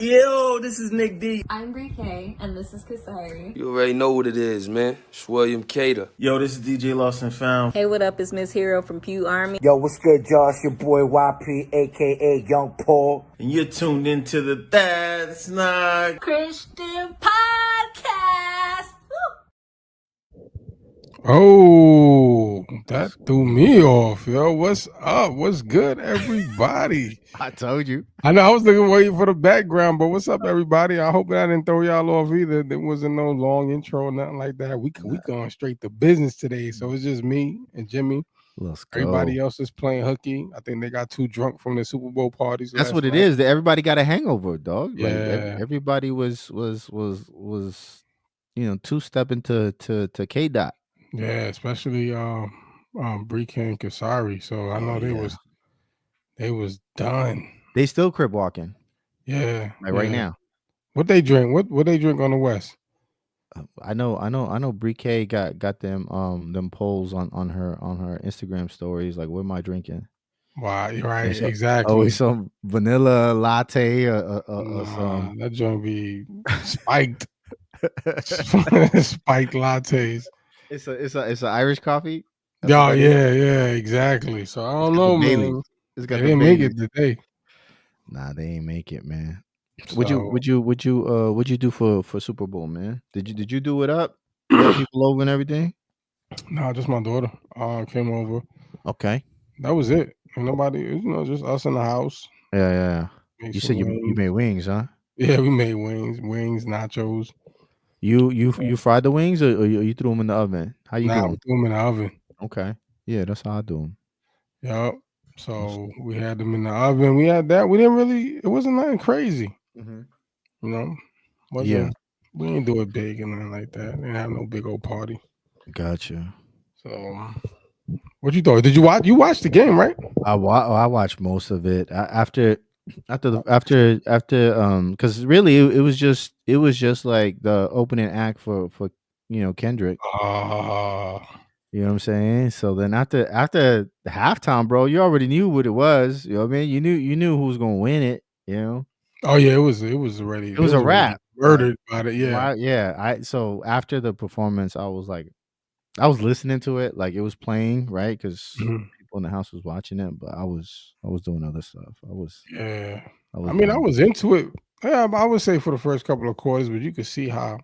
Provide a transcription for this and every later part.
Yo, this is Nick D. I'm Brie K, and this is Kasari. You already know what it is, man. It's William Cater. Yo, this is DJ Lost and Found. Hey, what up? It's Miss Hero from Pew Army. Yo, what's good, y'all? It's your boy YP, aka Young Paul. And you're tuned into the That's Not Christian Podcast. Oh, that threw me off, yo. What's up? What's good, everybody? I told you. I know I was waiting for the background, but what's up, everybody? I hope I didn't throw y'all off either. There wasn't no long intro or nothing like that. We going straight to business today, so it's just me and Jimmy. Let's go. Everybody else is playing hooky. I think they got too drunk from the Super Bowl parties. That's what it is. That everybody got a hangover, dog. Yeah. Like everybody was two-stepping to K Dot. Yeah, especially Brie K and Kasari. So I know they was done. They still crib walking. Yeah, right now. What they drink? What they drink on the West? I know. Brie K got them polls on her Instagram stories. Like, what am I drinking? Wow, right, exactly. Always some vanilla latte or some. That joint be spiked, spiked lattes. It's an Irish coffee. Yeah, exactly. So I don't know, man. They didn't make it today. Nah, they ain't make it, man. Would you do for Super Bowl, man? Did you do it up? People over and everything? No, just my daughter came over. Okay, that was it. And nobody, just us in the house. Yeah. You said you made wings, huh? Yeah, we made wings, nachos. You fried the wings or you threw them in the oven? How you doing? We threw them in the oven. Okay, yeah, that's how I do them. Yep. So we had them in the oven. We had that. We didn't really. It wasn't nothing crazy. Mm-hmm. Yeah. We didn't do it big and nothing like that. Didn't have no big old party. Gotcha. So, what you thought? Did you watch? You watched the game, right? I watched most of it after because really it was just like the opening act for Kendrick. You know what I'm saying? So then after the halftime, bro, you already knew what it was. You know what I mean? You knew who was gonna win it. You know? Oh yeah, it was already. It was a wrap. Murdered by it. Yeah. Yeah. So after the performance, I was like, I was listening to it like it was playing, right? Because people in the house was watching it, but I was doing other stuff. I was into it. Yeah, I would say for the first couple of quarters, but you could see how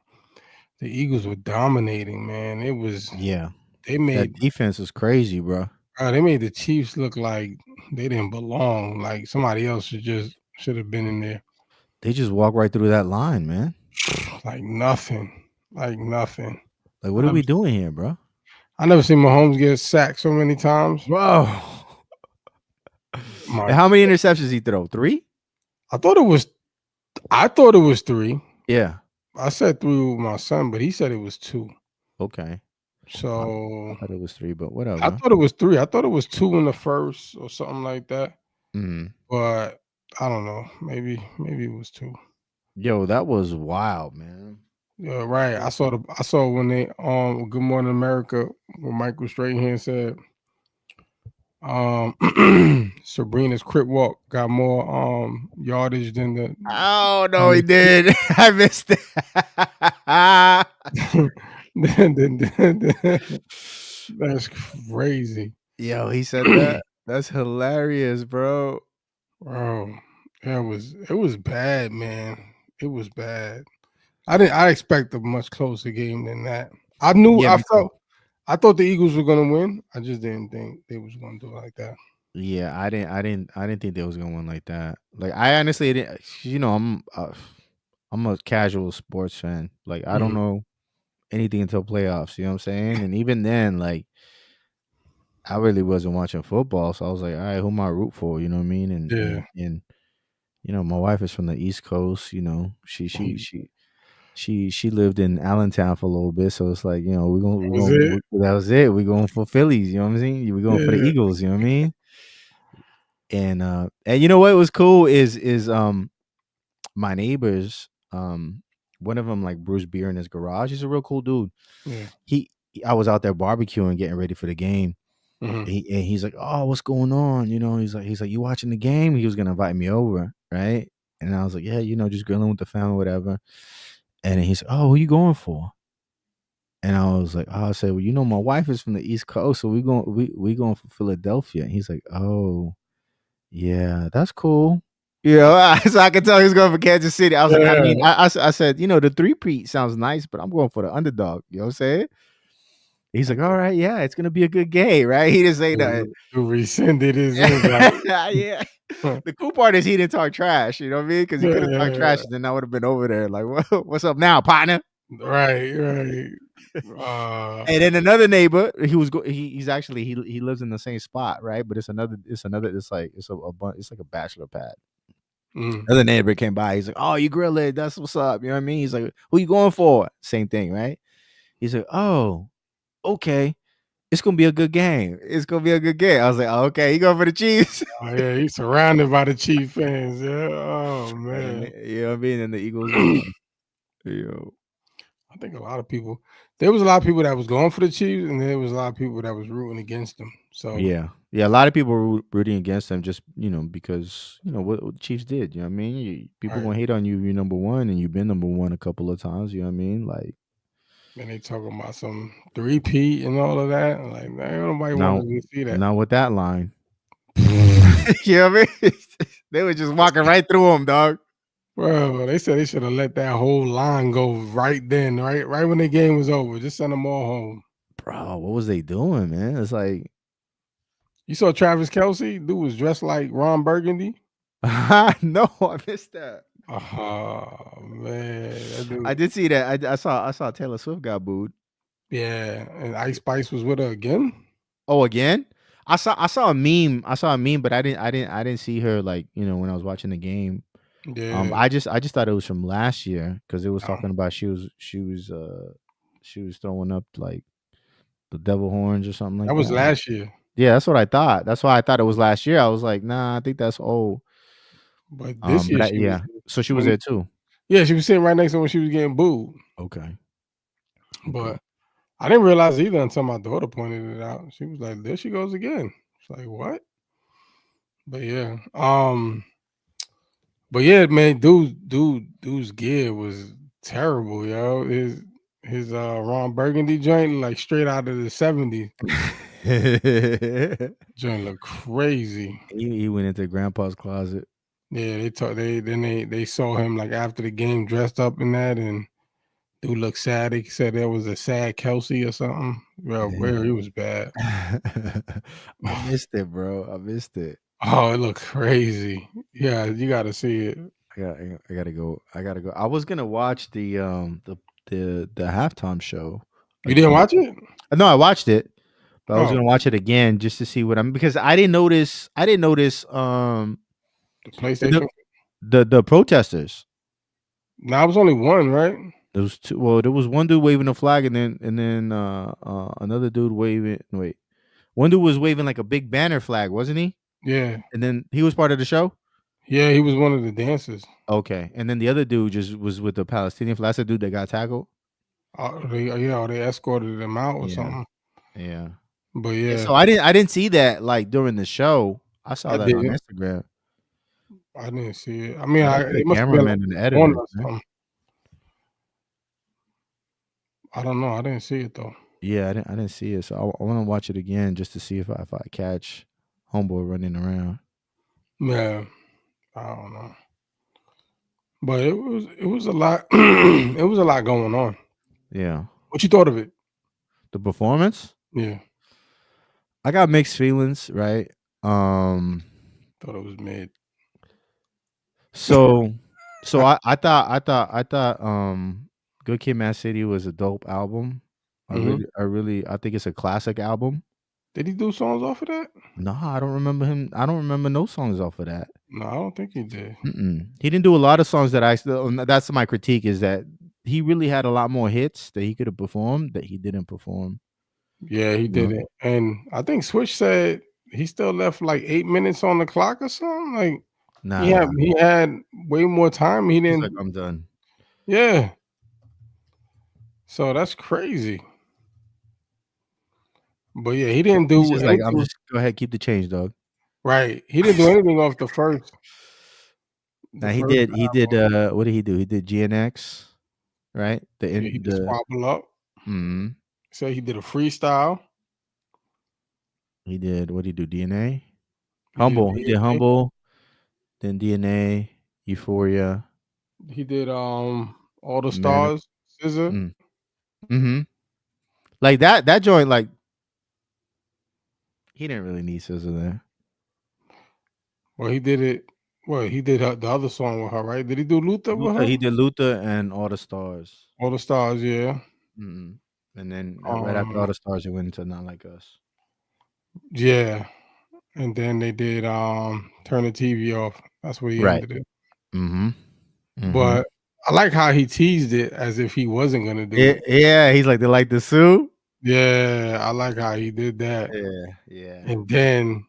the Eagles were dominating. Man, it was They made that defense was crazy, bro. They made the Chiefs look like they didn't belong. Like somebody else should have been in there. They just walked right through that line, man. Like nothing. Like what are we doing here, bro? I never seen Mahomes get sacked so many times, bro. How many interceptions he throw? 3? I thought it was 3. Yeah, I said 3 with my son, but he said it was 2. Okay. So I thought it was 3, but whatever. I thought it was 3. I thought it was 2 in the first or something like that. But I don't know. Maybe it was 2. Yo, that was wild, man. Yeah, right. I saw when they Good Morning America when Michael Strahan said Sabrina's crip walk got more yardage than the. Oh no, he did. I missed it. That's crazy. Yo, he said that. That's hilarious, bro. Bro, it was bad, man. It was bad. I expect a much closer game than that. I thought the Eagles were gonna win. I just didn't think they was gonna do it like that. Yeah, I didn't think they was gonna win like that. Like I honestly didn't. I'm a casual sports fan. Like I don't know anything until playoffs. You know what I'm saying? And even then, like I really wasn't watching football, so I was like, all right, who am I root for? You know what I mean? And my wife is from the East Coast. You know, she lived in Allentown for a little bit, so it's like, that was it. We're going for Phillies, you know what I'm saying? We're going for the Eagles, you know what I mean? And you know what was cool is my neighbors, one of them like Bruce Beer in his garage. He's a real cool dude. Yeah. I was out there barbecuing, getting ready for the game. And he's like, "Oh, what's going on?" You know, he's like, "You watching the game?" He was gonna invite me over, right? And I was like, yeah, just grilling with the family, whatever. And then he's like, oh, who you going for? And I was like, oh, I said, well, my wife is from the East Coast, so we going for Philadelphia. And he's like, oh, yeah, that's cool. So I could tell he was going for Kansas City. I was like, I mean, I said, the three-peat sounds nice, but I'm going for the underdog. You know what I'm saying? He's like, all right, yeah, it's gonna be a good game, right? He didn't say that. Who rescinded his invite. Yeah. The cool part is he didn't talk trash, you know what I mean? Because he could have talked trash, and then I would have been over there like, what's up now, partner? Right. And then another neighbor, he's actually he lives in the same spot, right? But it's like it's like a bachelor pad. Another neighbor came by. He's like, "Oh, you grill it? That's what's up." You know what I mean? He's like, "Who you going for?" Same thing, right? He's like, "Oh, okay, it's gonna be a good game. It's gonna be a good game." I was like, oh, "Okay, you going for the Chiefs?" Oh yeah, he's surrounded by the Chief fans. Yeah. Oh man. You know what I mean? And the Eagles won. I think there was a lot of people that was going for the Chiefs, and there was a lot of people that was rooting against them. So yeah, a lot of people were rooting against them just because what the Chiefs did. You know what I mean? People gonna hate on you if you're number one, and you've been number one a couple of times. You know what I mean? Like, and they talking about some 3-peat and all of that. Like, nobody wanted to see that. Not with that line. You know what I mean? They were just walking right through them, dog. Bro, they said they should have let that whole line go right then, right when the game was over. Just send them all home. Bro, what was they doing, man? It's like, you saw Travis Kelce? Dude was dressed like Ron Burgundy. No, I missed that. Oh man, I did see that. I saw Taylor Swift got booed. Yeah, and Ice Spice was with her again. Oh, again? I saw a meme. But I didn't see her like when I was watching the game. Yeah. I just thought it was from last year because it was talking about she was throwing up like the devil horns or something like that. That was last year. Yeah, that's what I thought. That's why I thought it was last year. I was like, nah, I think that's old. But this year, so she was there too. Yeah, she was sitting right next to her when she was getting booed. Okay. But I didn't realize either until my daughter pointed it out. She was like, "There she goes again." It's like, what? But yeah, man, dude's gear was terrible, yo. His Ron Burgundy joint like straight out of the 70s. Joint look crazy. He went into grandpa's closet. Yeah, they saw him like after the game dressed up in that, and dude looked sad. He said there was a sad Kelce or something. Well, where he was bad. I missed it, bro. I missed it. Oh, it looked crazy. Yeah, you got to see it. I gotta go. I was gonna watch the halftime show. You didn't watch it? No, I watched it, but I was gonna watch it again just to see because I didn't notice. The PlayStation. The protesters. No, it was only one, right? There was two. Well, there was one dude waving a flag, and then another dude waving. Wait, one dude was waving like a big banner flag, wasn't he? Yeah. And then he was part of the show. Yeah, he was one of the dancers. Okay, and then the other dude just was with the Palestinian flag. That's the dude that got tackled. They escorted him out or something. Yeah. But yeah. So I didn't see that like during the show. I saw that on Instagram. I didn't see it. I mean, the cameraman and the editor. I don't know. I didn't see it though. Yeah, I didn't see it. So I want to watch it again just to see if I catch homeboy running around. Yeah, I don't know. But it was a lot. It was a lot going on. Yeah. What you thought of it? The performance? Yeah. I got mixed feelings, right? Thought it was mid. So I thought Good Kid, Mad City was a dope album. I think it's a classic album. Did he do songs off of that? No, I don't remember him. I don't remember no songs off of that. No, I don't think he did. He didn't do a lot of songs that's my critique, is that he really had a lot more hits that he could have performed that he didn't perform. Yeah, he didn't. And I think Switch said he still left like 8 minutes on the clock or something. Like, he had way more time. He didn't. He's like, I'm done. Yeah. So that's crazy. But yeah, he didn't do. He's just like, I'm just go ahead, keep the change, dog. Right. He didn't do anything off the first. Now he did. He did. What did he do? He did GNX, right? He did Squabble Up. Mm-hmm. Say he did a freestyle. He did. What did he do? DNA. Humble. He did Humble. Then DNA. Euphoria. He did All the Stars. Scissor. Mm-hmm. Like that joint. Like he didn't really need Scissor there. Well, he did it. Well, he did the other song with her, right? Did he do Luther with her? He did Luther and All the Stars. All the Stars, yeah. Mm-hmm. And then right after All the Stars, he went into Not Like Us. Yeah. And then they did Turn the TV Off. That's what he ended it. Mm-hmm. But I like how he teased it as if he wasn't gonna do it. Yeah, he's like, they like the sue. Yeah, I like how he did that. Yeah. And then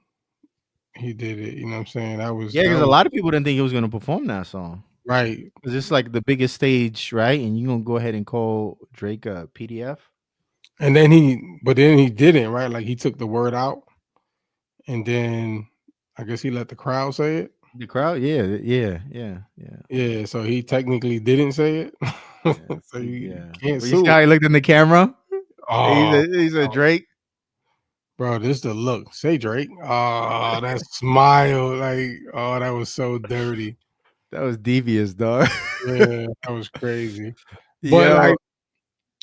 he did it. You know what I'm saying? That was because a lot of people didn't think he was gonna perform that song. Right. Because it's like the biggest stage, right? And you're gonna go ahead and call Drake a PDF. And then he didn't, right? Like he took the word out. And then I guess he let the crowd say it. The crowd, yeah. Yeah, so he technically didn't say it. So you can't sue. You see how he looked in the camera? Oh, he said Drake. Bro, this the look. Say Drake. Oh, that smile. Like, oh, that was so dirty. That was devious, dog. Yeah, that was crazy. But like,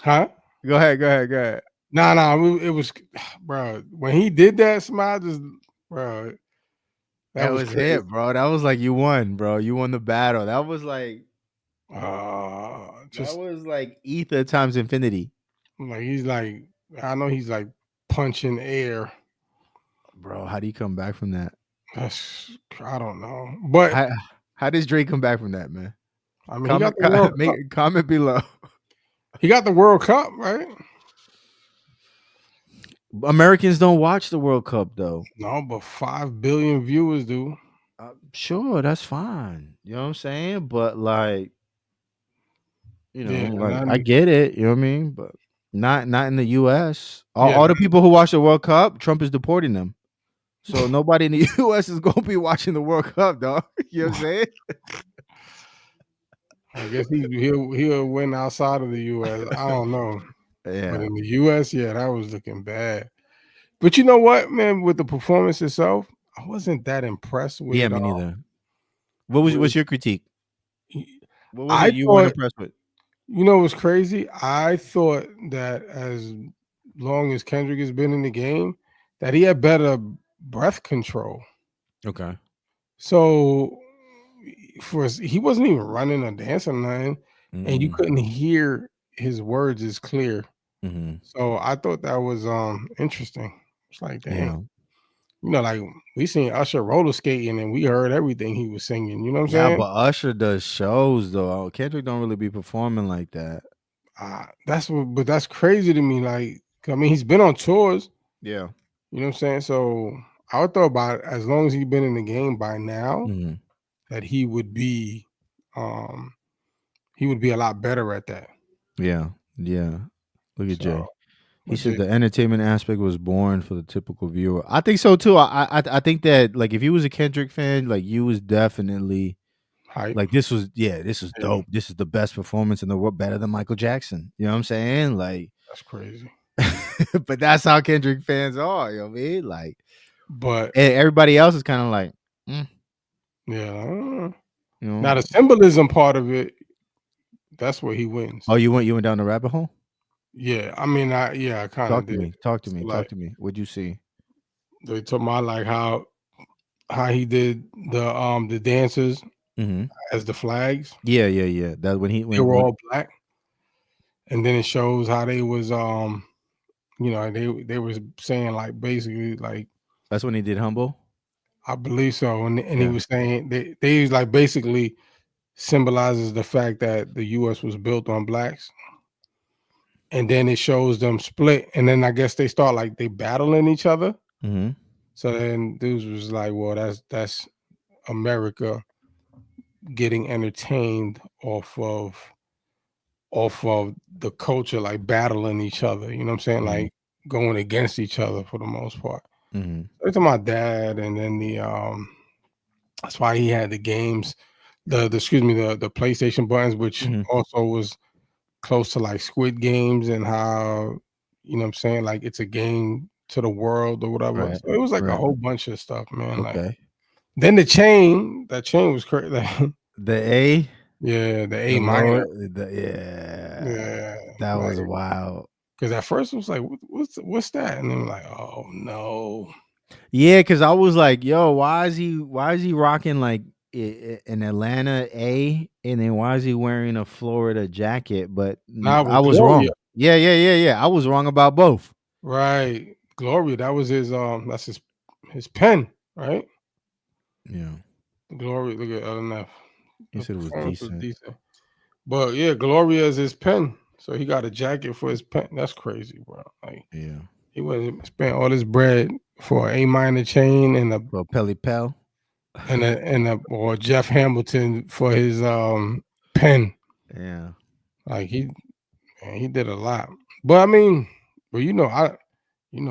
huh? Go ahead. Nah, it was, bro. When he did that smile, just, bro, that was it, bro. That was like you won, bro. You won the battle. That was like, that was like ether times infinity. Like he's like, I know he's like punching air, bro. How do you come back from that? I don't know. But how does Drake come back from that, man? I mean, he got the World Cup. Comment below. He got the World Cup, right? Americans don't watch the World Cup though. No, but 5 billion viewers do. Sure, that's fine. You know what I'm saying? But like, you know, like I get it. You know what I mean? But not in the U.S. All the people who watch the World Cup, Trump is deporting them. So nobody in the U.S. is gonna be watching the World Cup, dog. You know what I'm saying? I guess he'll win outside of the U.S. I don't know. Yeah. But in the U.S., that was looking bad. But you know what, man? With the performance itself, I wasn't that impressed with it. Yeah, me neither. What's your critique? What was it you weren't impressed with? You know what's crazy? I thought that as long as Kendrick has been in the game, that he had better breath control. Okay. So he wasn't even running or dancing or nothing, and you couldn't hear his words as clear. So I thought that was interesting. It's like, damn. You know, like we seen Usher roller skating and we heard everything he was singing. You know what I'm saying? Yeah, but Usher does shows though. Kendrick don't really be performing like that. But that's crazy to me. Like, I mean, he's been on tours. Yeah. You know what I'm saying? So I would thought about it, as long as he's been in the game by now, that he would be a lot better at that. Yeah. Look at Jay. He said the entertainment aspect was boring for the typical viewer. I think so too. I think that like if you was a Kendrick fan, like you was definitely hype. Like this was dope. This is the best performance in the world, better than Michael Jackson. You know what I'm saying? Like that's crazy. But that's how Kendrick fans are. You know what I mean? Like, but everybody else is kind of like, yeah. You know? Now the symbolism part of it, that's where he wins. Oh, you went down the rabbit hole? Yeah, I mean, I kind of did. Talk to me. What'd you see? They talking about like how he did the dancers as the flags. Yeah. That when they were all black, and then it shows how they was you know, they was saying like basically like that's when he did Humble. I believe so, and he was saying they like basically symbolizes the fact that the U.S. was built on blacks. And then it shows them split, and then I guess they start like they battling each other. So then dudes was like, "Well, that's America getting entertained off of the culture, like battling each other." You know what I'm saying? Like going against each other for the most part. It's my dad, and then the that's why he had the games the PlayStation buttons, which also was close to like Squid Games and how, you know what I'm saying, like it's a game to the world or whatever. Right. So it was like a Right. whole bunch of stuff, man. Like Okay. then that chain was crazy. The A, Yeah, the A the minor. lower, yeah, Yeah, that like was wild. because at first it was like, what's that? And then like, oh no. Yeah, because I was like, yo, why is he rocking like an Atlanta A, and then why is he wearing a Florida jacket? But Nah, it was I was Gloria. wrong. Yeah. I was wrong about both. Right. Gloria, that was that's his pen, right? Yeah, Gloria, look at LNF. he The said it was performance was decent. decent. But yeah, Gloria is his pen. So he got a jacket for his pen. That's crazy, bro. Like Yeah, he wouldn't spend all this bread for an A minor chain and well, Pelly Pell. or Jeff Hamilton for his pen. Yeah, Like he did a lot. But I mean, well,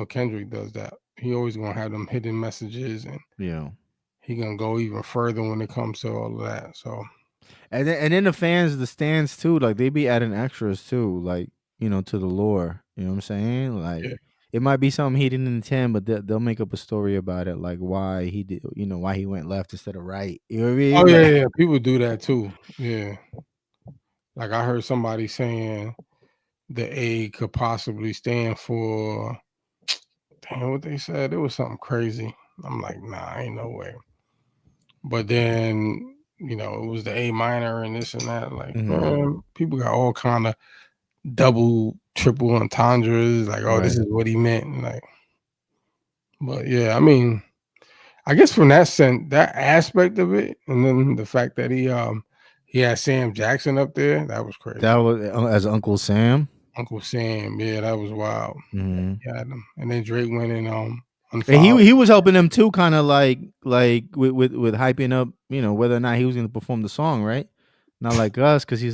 Kendrick does that. He always gonna have them hidden messages, and yeah. he gonna go even further when it comes to all of that. So And then the fans, the stands too, like they be adding extras too, like, to the lore. You know what I'm saying? Like yeah, it might be something he didn't intend, but they'll make up a story about it, like why he did, why he went left instead of right. You know what I oh mean? yeah, Like, yeah, people do that too. Yeah, like I heard somebody saying the A could possibly stand for. Damn, what they said, it was something crazy. I'm like, nah, ain't no way. But then it was the A minor and this and that. Like, man, people got all kind of double, triple entendres. Like, oh, this right. is what he meant. And like, but yeah, I mean, I guess from that sense, that aspect of it, and then the fact that he had Sam Jackson up there, that was crazy. That was as Uncle Sam. Uncle Sam, yeah, that was wild. Yeah, and then Drake went and And unfollowed. he was helping them too, kind of like with hyping up, whether or not he was going to perform the song, right? Not like us, because he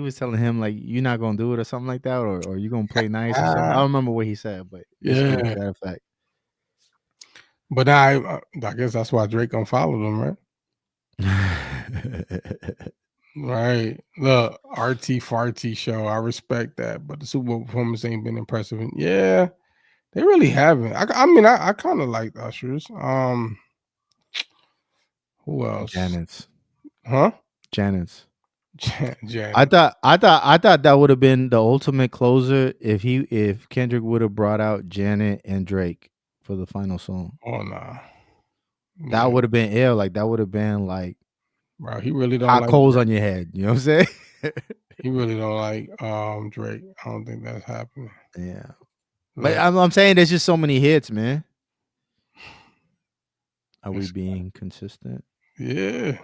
was telling him like you're not gonna do it or something like that, or you're gonna play nice or something. I don't remember what he said, but it's something to Yeah, that effect. but I guess that's why Drake unfollowed him, right? Right. Look, RT Farty show. I respect that, but the Super Bowl performance ain't been impressive. And yeah, they really haven't. I mean, I kind of like Ushers. Who else? Janet's. Huh? Janet's. Janet. I thought that would have been the ultimate closer if Kendrick would have brought out Janet and Drake for the final song. Oh nah. That would have been ill. Like that would have been like Bro, he really don't hot like coals Drake. on your head. You know what I'm saying? He really don't like Drake. I don't think that's happening. Yeah. Look, But I'm saying there's just so many hits, man. Are we being consistent? yeah.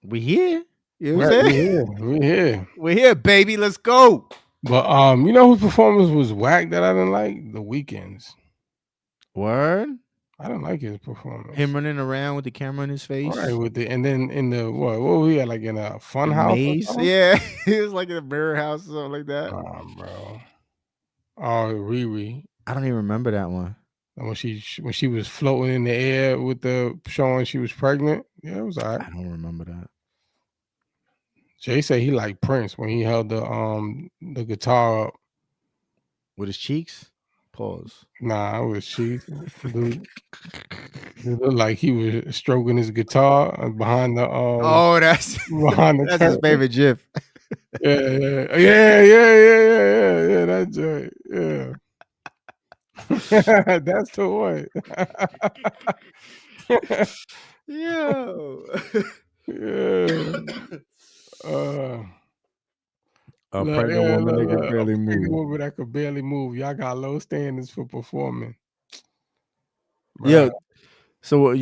We here. You know what Right, I'm saying? we here. We're here, baby. Let's go. But you know whose performance was whack that I didn't like? The Weeknd's. Word. I didn't like his performance. Him running around with the camera in his face. Right, and then in the what was he at, like in a fun house or Maze. something? Yeah. He was like in a mirror house or something like that. Bro. Oh, Riri. I don't even remember that one. And when she was floating in the air with the showing she was pregnant. Yeah, it was all right. I don't remember that. Jay said he liked Prince when he held the guitar up. With his cheeks? Pause. Nah, it was she. Dude, it looked like he was stroking his guitar behind the Oh, that's behind the that's his curtain. favorite GIF. Yeah. That's right. Yeah. That's the one. Yeah. Yeah. A pregnant woman that can barely a pregnant move. woman that could barely move. Y'all got low standards for performing. Yeah. Bruh. So what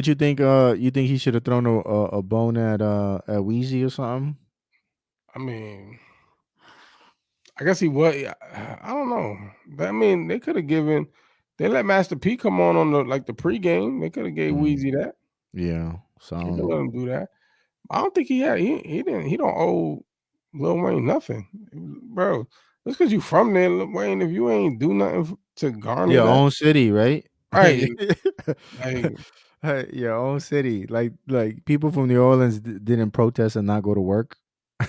you think? You think he should have thrown a bone at Weezy or something? I mean, I guess he was. I don't know. I mean, they could have given. They let Master P come on the pregame. They could have gave Weezy that. Yeah. So I They don't could know. let him do that. I don't think he had. He didn't. He don't owe Lil Wayne nothing, bro. Just because you from there, Lil Wayne, if you ain't do nothing to garner Your that, own city, right? right? Like, Your own city. Like people from New Orleans didn't protest and not go to work.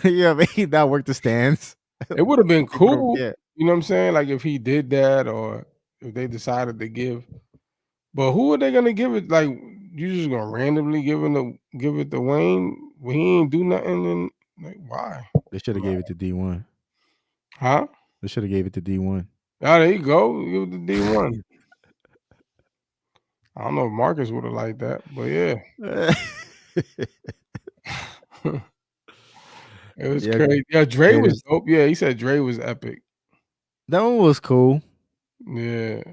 Yeah, I mean, not work the stands. It would have been People don't cool, care. you know what I'm saying? Like if he did that, or if they decided to give. But who are they gonna give it? Like you just gonna randomly give it to Wayne when he ain't do nothing? And like why? They should have gave it to D1. Huh? They should have gave it to D1. Oh, there you go. Give it to D1. I don't know if Marcus would have liked that, but yeah. It was Yeah, crazy. Yeah, Dre was Gators. dope. Yeah, he said Dre was epic. That one was cool. Yeah.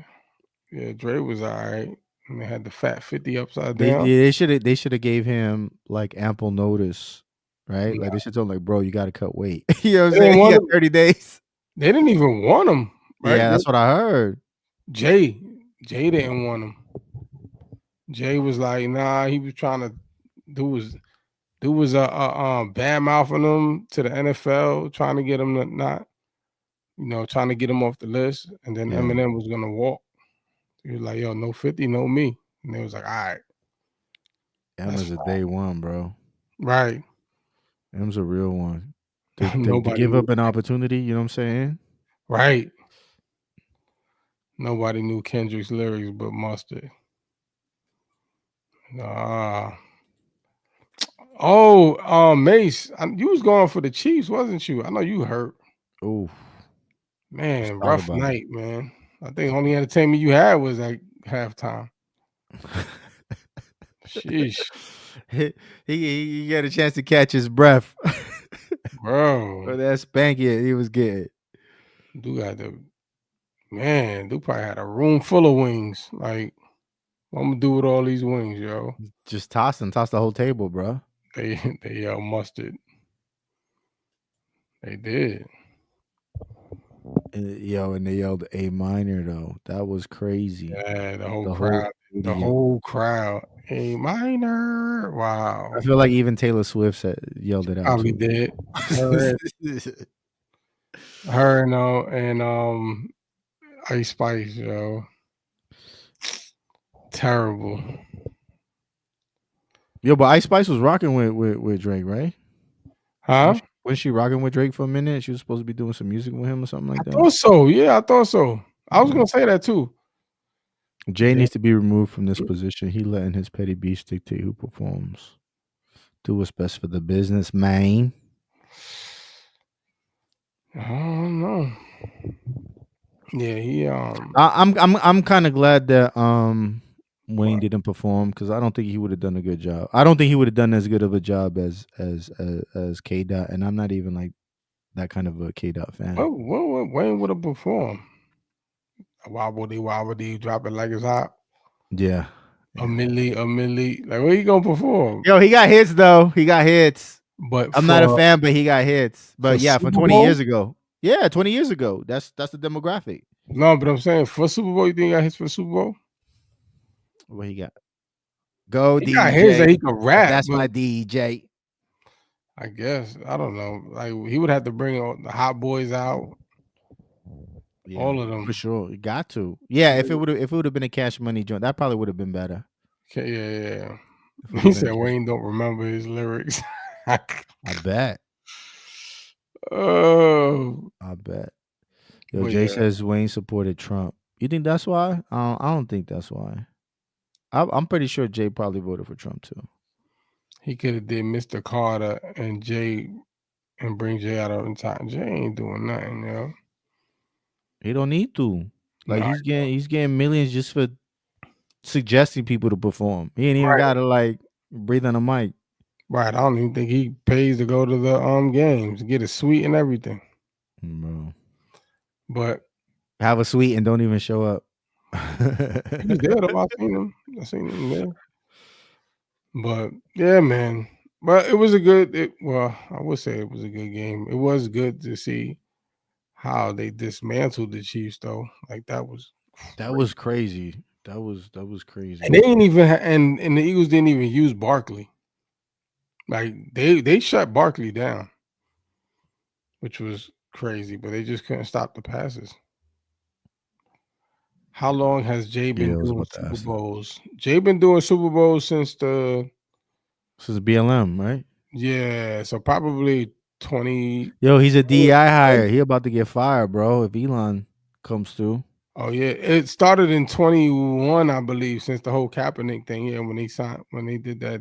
Yeah, Dre was all right. And they had the fat 50 upside They down. they should have gave him like ample notice, right? Like they should tell him like, bro, you got to cut weight. You know what I'm They saying? didn't He want got him. 30 days. They didn't even want him, right? Yeah, that's what I heard. Jay didn't want him. Jay was like, nah, he was trying to do was bad mouthing him to the NFL, trying to get him to not, trying to get him off the list. And then Yeah. Eminem was gonna walk. He was like, yo, no 50, no me. And they was like, all right. Em's a day one, bro. Right. Em's a real one. To Nobody give knew. up an opportunity, you know what I'm saying? Right. Nobody knew Kendrick's lyrics but Mustard. Mace, you was going for the Chiefs, wasn't you? I know you hurt. Oh, Man, thought rough about night, man. I think only entertainment you had was at halftime. Sheesh, he got a chance to catch his breath. bro. For that spanking he was getting. Dude probably had a room full of wings. Like, what I'm gonna do with all these wings, yo? Just toss the whole table, bro. They yelled mustard. They did. And they yelled A minor though. That was crazy. Yeah, the whole crowd. The whole crowd. A minor. Wow. I feel like even Taylor Swift yelled it out. Probably Too. did. Her and Ice Spice, yo. Terrible. Yo, but Ice Spice was rocking with Drake, right? Huh? Was she rocking with Drake for a minute? She was supposed to be doing some music with him or something like that. I thought so. Yeah, I thought so. I was gonna say that too. Jay needs to be removed from this position. He letting his petty beef dictate who performs. Do what's best for the business, man. I don't know. Yeah, he I'm kind of glad that Wayne didn't perform because I don't think he would have done a good job. I don't think he would have done as good of a job as K Dot, and I'm not even like that kind of a K Dot fan. What Wayne would have performed? Wobbly, drop it like it's hot. Yeah. A milli. Like, where you gonna perform? Yo, he got hits though. He got hits. But I'm not a fan, but he got hits. But yeah, from 20 Bowl? years ago. Yeah, 20 years ago. That's the demographic. No, but I'm saying for Super Bowl, you think he got hits for Super Bowl? What he got? Go he DJ. Got hits that he could rap. That's my DJ. I guess. I don't know. Like he would have to bring all the Hot Boys out. Yeah, all of them. For sure. You got to. Yeah, if it would have been a Cash Money joint, that probably would have been better. Okay, yeah. He said Wayne don't remember his lyrics. I bet. Oh, I bet. Yo, Jay says Wayne supported Trump. You think that's why? I don't think that's why. I'm pretty sure Jay probably voted for Trump too. He could have did Mr. Carter and Jay and bring Jay out of time. Jay ain't doing nothing, yo. He don't need to. Like he's getting millions just for suggesting people to perform. He ain't even gotta like breathe on a mic. Right. I don't even think he pays to go to the games, get a suite and everything. Bro. But have a suite and don't even show up. He was there though. I seen him there. But yeah, man. But it was I would say it was a good game. It was good to see how they dismantled the Chiefs though. Like that was crazy. That was crazy. And they didn't even and the Eagles didn't even use Barkley. Like they shut Barkley down, which was crazy, but they just couldn't stop the passes. How long has Jay Yeah, been I was doing about to Super ask that. Bowls? Jay been doing Super Bowls since the This is BLM, right? so probably 20. Yo, he's a DEI hire. He about to get fired, bro. If Elon comes through. Oh yeah, it started in 21, I believe, since the whole Kaepernick thing. Yeah, when they did that,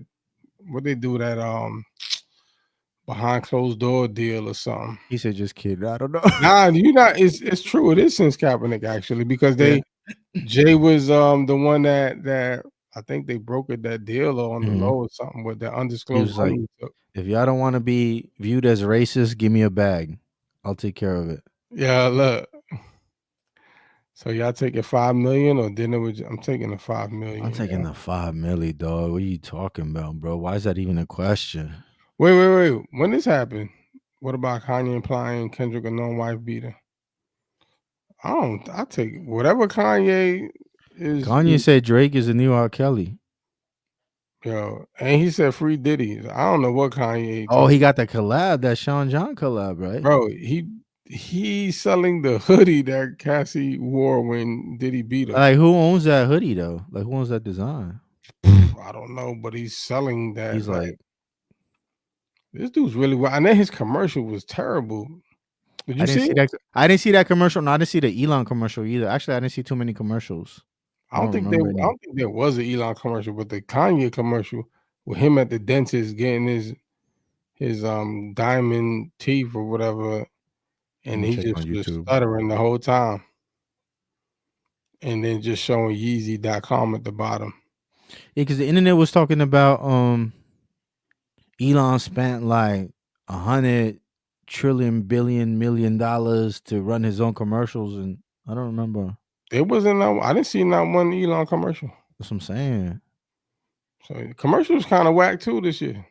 what they do that behind closed door deal or something. He said, "Just kidding." I don't know. Nah, you not. It's true. It is since Kaepernick actually because Yeah. Jay was the one that I think they brokered that deal on the Mhm. low or something with the He undisclosed was like, money. So, "If y'all don't want to be viewed as racist, give me a bag. I'll take care of it." yeah, look. So y'all taking 5 million or dinner with? I'm taking the 5 million. I'm taking the 5 milli, dog. What are you talking about, bro? Why is that even a question? Wait. When this happened, what about Kanye implying Kendrick a non-wife beater? I take whatever Kanye is. Kanye said Drake is the new R. Kelly. Yo, and he said free Diddy. I don't know what Kanye. Oh, he got the collab, that Sean John collab, right? Bro, he's selling the hoodie that Cassie wore when Diddy beat her. Like, who owns that hoodie though? Like, who owns that design? I don't know, but he's selling that. He's like, This dude's really well. And then his commercial was terrible. Did you I didn't see see it? that. I didn't see that commercial. No, I didn't see the Elon commercial either. Actually, I didn't see too many commercials. I don't remember I any. don't think there was an Elon commercial, but the Kanye commercial with him at the dentist getting his diamond teeth or whatever, and Let me he check on just was YouTube. stuttering the whole time. And then just showing Yeezy.com at the bottom. Yeah, because the internet was talking about Elon spent like 100 trillion billion $1 million to run his own commercials, and I don't remember. It wasn't I didn't see not one Elon commercial. That's what I'm saying. So commercials kind of whack too this year.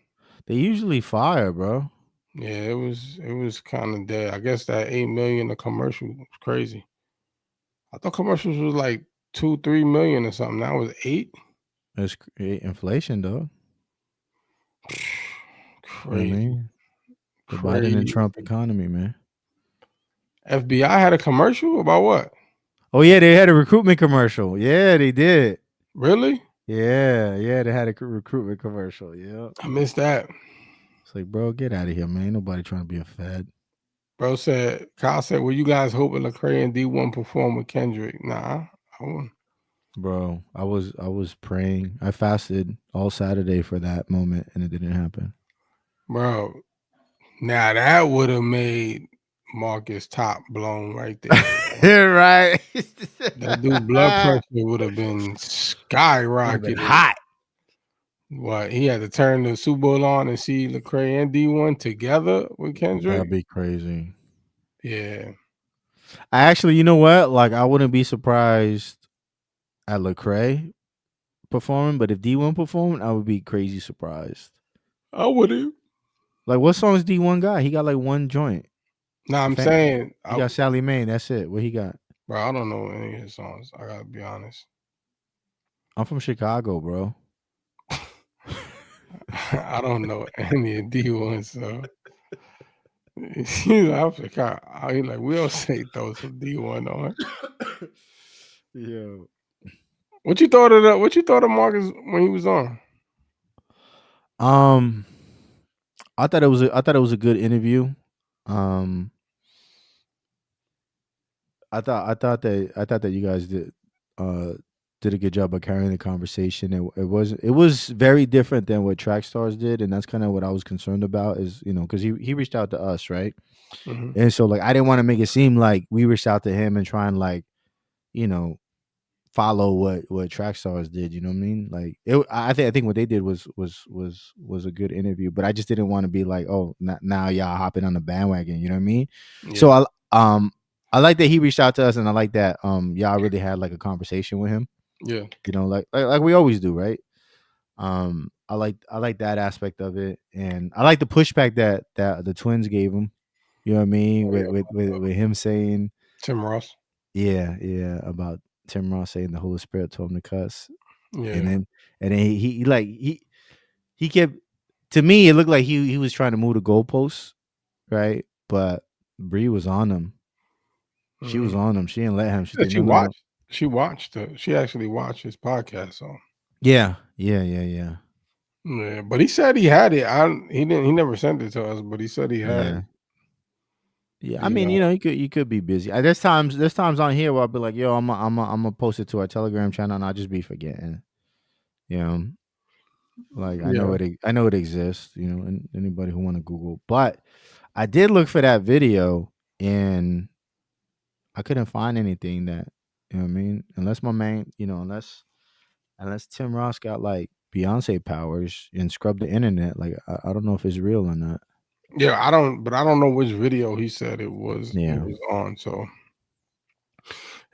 They usually fire, bro. Yeah, it was kind of dead. I guess that 8 million a commercial was crazy. I thought commercials was like 2-3 million or something. Now it was 8. It's inflation, dog. Crazy. You know what I mean? The Biden and Trump economy, man. FBI had a commercial about what? Oh yeah, they had a recruitment commercial. Yeah, they did. Really? Yeah, they had a recruitment commercial. Yeah, I missed that. it's like, bro, get out of here, man. Ain't nobody trying to be a Fed. Kyle said, "Well, you guys hoping Lecrae and D1 perform with Kendrick?" Nah, I won't. Bro, I was praying. I fasted all Saturday for that moment, and it didn't happen. Bro, now that would have made Marcus top blown right there. Right? That dude blood pressure would have been skyrocketed. Hot. What, he had to turn the Super Bowl on and see Lecrae and D1 together with Kendrick? That'd be crazy. Yeah. I actually, you know what? Like, I wouldn't be surprised at Lecrae performing, but if D1 performed, I would be crazy surprised. I wouldn't. Like, what songs D1 got? He got like one joint. Nah, I'm saying he got Sally Mae. That's it. What he got? Bro, I don't know any of his songs. I gotta be honest. I'm from Chicago, bro. I don't know any of D1, so he's like, we don't say throw some D1 on. Yeah. What you thought of Marcus when he was on? I thought it was a good interview. I thought that you guys did a good job of carrying the conversation. It was very different than what Track Stars did, and that's kind of what I was concerned about. Is because he reached out to us, right? Mm-hmm. And so like I didn't want to make it seem like we reached out to him and try and like follow what Track Stars did. You know what I mean? Like I think what they did was a good interview, but I just didn't want to be like, oh, now y'all hopping on the bandwagon. You know what I mean? Yeah. So I like that he reached out to us, and I like that y'all really had like a conversation with him. Yeah, like we always do, right? I like that aspect of it, and I like the pushback that the twins gave him. You know what I mean? With him saying Tim Ross. Yeah, about Tim Ross saying the Holy Spirit told him to cuss. Yeah, and then he kept, to me it looked like he was trying to move the goalposts, right? But Bree was on him. She was on him. She didn't let him. She watched. She watched it. She actually watched his podcast. So Yeah. yeah, but he said he had it. He didn't. He never sent it to us, but he said he had it. Yeah, I You mean, know. you could be busy. There's times on here where I'll be like, yo, I'm gonna post it to our Telegram channel, and I'll just be forgetting. You know, like I know Yeah. I know it exists. You know, and anybody who want to Google, but I did look for that video, and I couldn't find anything that, you know what I mean, unless my man, unless Tim Ross got like Beyonce powers and scrubbed the internet. Like I don't know if it's real or not. Yeah, I don't know which video he said it was. It Yeah. was on. So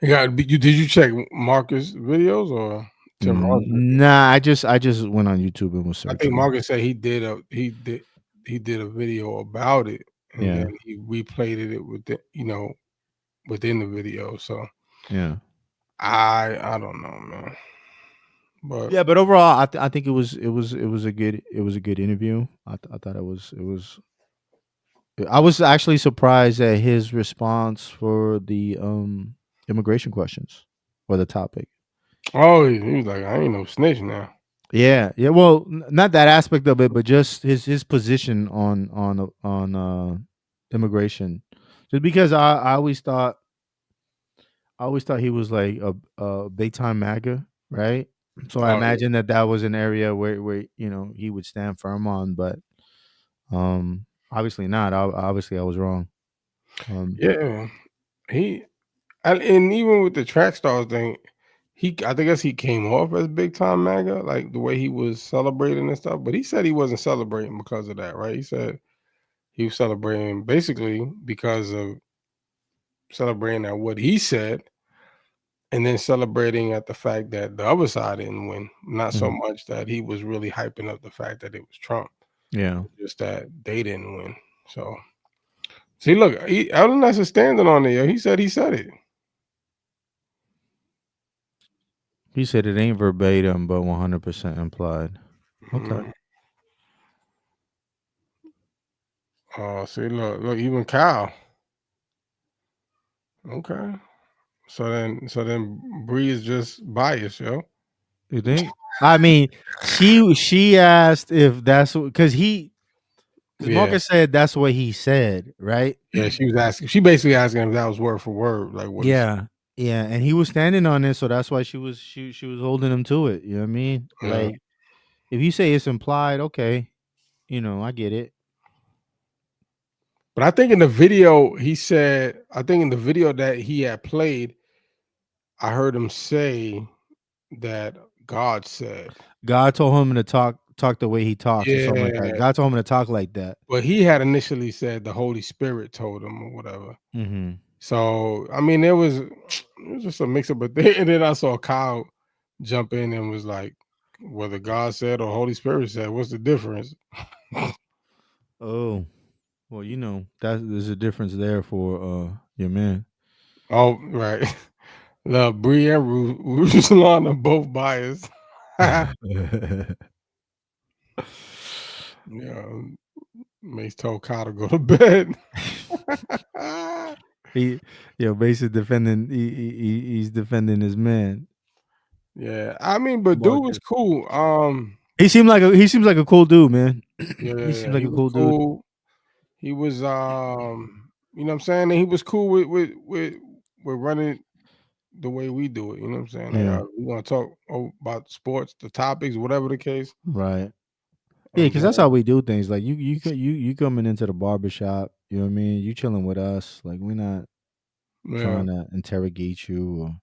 you got. Did you check Marcus videos or Tim Ross videos? Nah, I just went on YouTube and was I think searching. Marcus said he did a video about it, and Yeah. then he replayed it with within the video. So Yeah. I don't know, man. But Yeah, but overall, I think it was a good interview. I thought it was. I was actually surprised at his response for the immigration questions or the topic. he was like, I ain't no snitch now. Yeah, yeah. Well, not that aspect of it, but just his position on immigration. Just because I always thought he was like a big time MAGA, right? So I Oh imagine that was an area where he would stand firm on, but obviously not. Obviously, I was wrong. yeah, he and even with the track stars thing, I guess he came off as big time MAGA, like the way he was celebrating and stuff. But he said he wasn't celebrating because of that, right? He said he was celebrating basically because of celebrating at what he said, and then celebrating at the fact that the other side didn't win. Not so Mhm. much that he was really hyping up the fact that it was Trump, Yeah, just that they didn't win. So see, look, Elden Ness is standing on there. He said it. he said it ain't verbatim, but 100% implied. Okay. Mhm. See, look, even Kyle. Okay. So then Bree is just biased, yo. You think? I mean, she asked if that's because Yeah. Marcus said that's what he said, right? Yeah, she basically asking if that was word for word, like what he said. Yeah, yeah, and he was standing on it, so that's why she was holding him to it. You know what I mean? Yeah. Like if you say it's implied, okay, I get it. But I think in the video I think in the video that he had played, I heard him say that God said. God told him to talk the way he talks or something like that. Yeah. God told him to talk like that. But he had initially said the Holy Spirit told him or whatever. Mm-hmm. So I mean, it was just a mix up. But then, and then I saw Kyle jump in and was like, "Whether God said or Holy Spirit said, what's the difference?" Oh, well, there's a difference there for your man. Oh, right. The Bree and Ruslan are both biased. Yeah, Mace told Kyle to go to bed. Mace is defending. He's defending his man. Yeah, I mean, but dude was Marcus. cool. He seems like a cool dude, man. He seems Yeah, like he a was cool dude. cool. He was, you know what I'm saying? And he was cool with running the way we do it. You know what I'm saying? Like, Yeah. we want to talk about sports, the topics, whatever the case. Right. Yeah, And because that's how we do things. Like you coming into the barbershop, you know what I mean? You chilling with us. Like we're not yeah, trying to interrogate you, or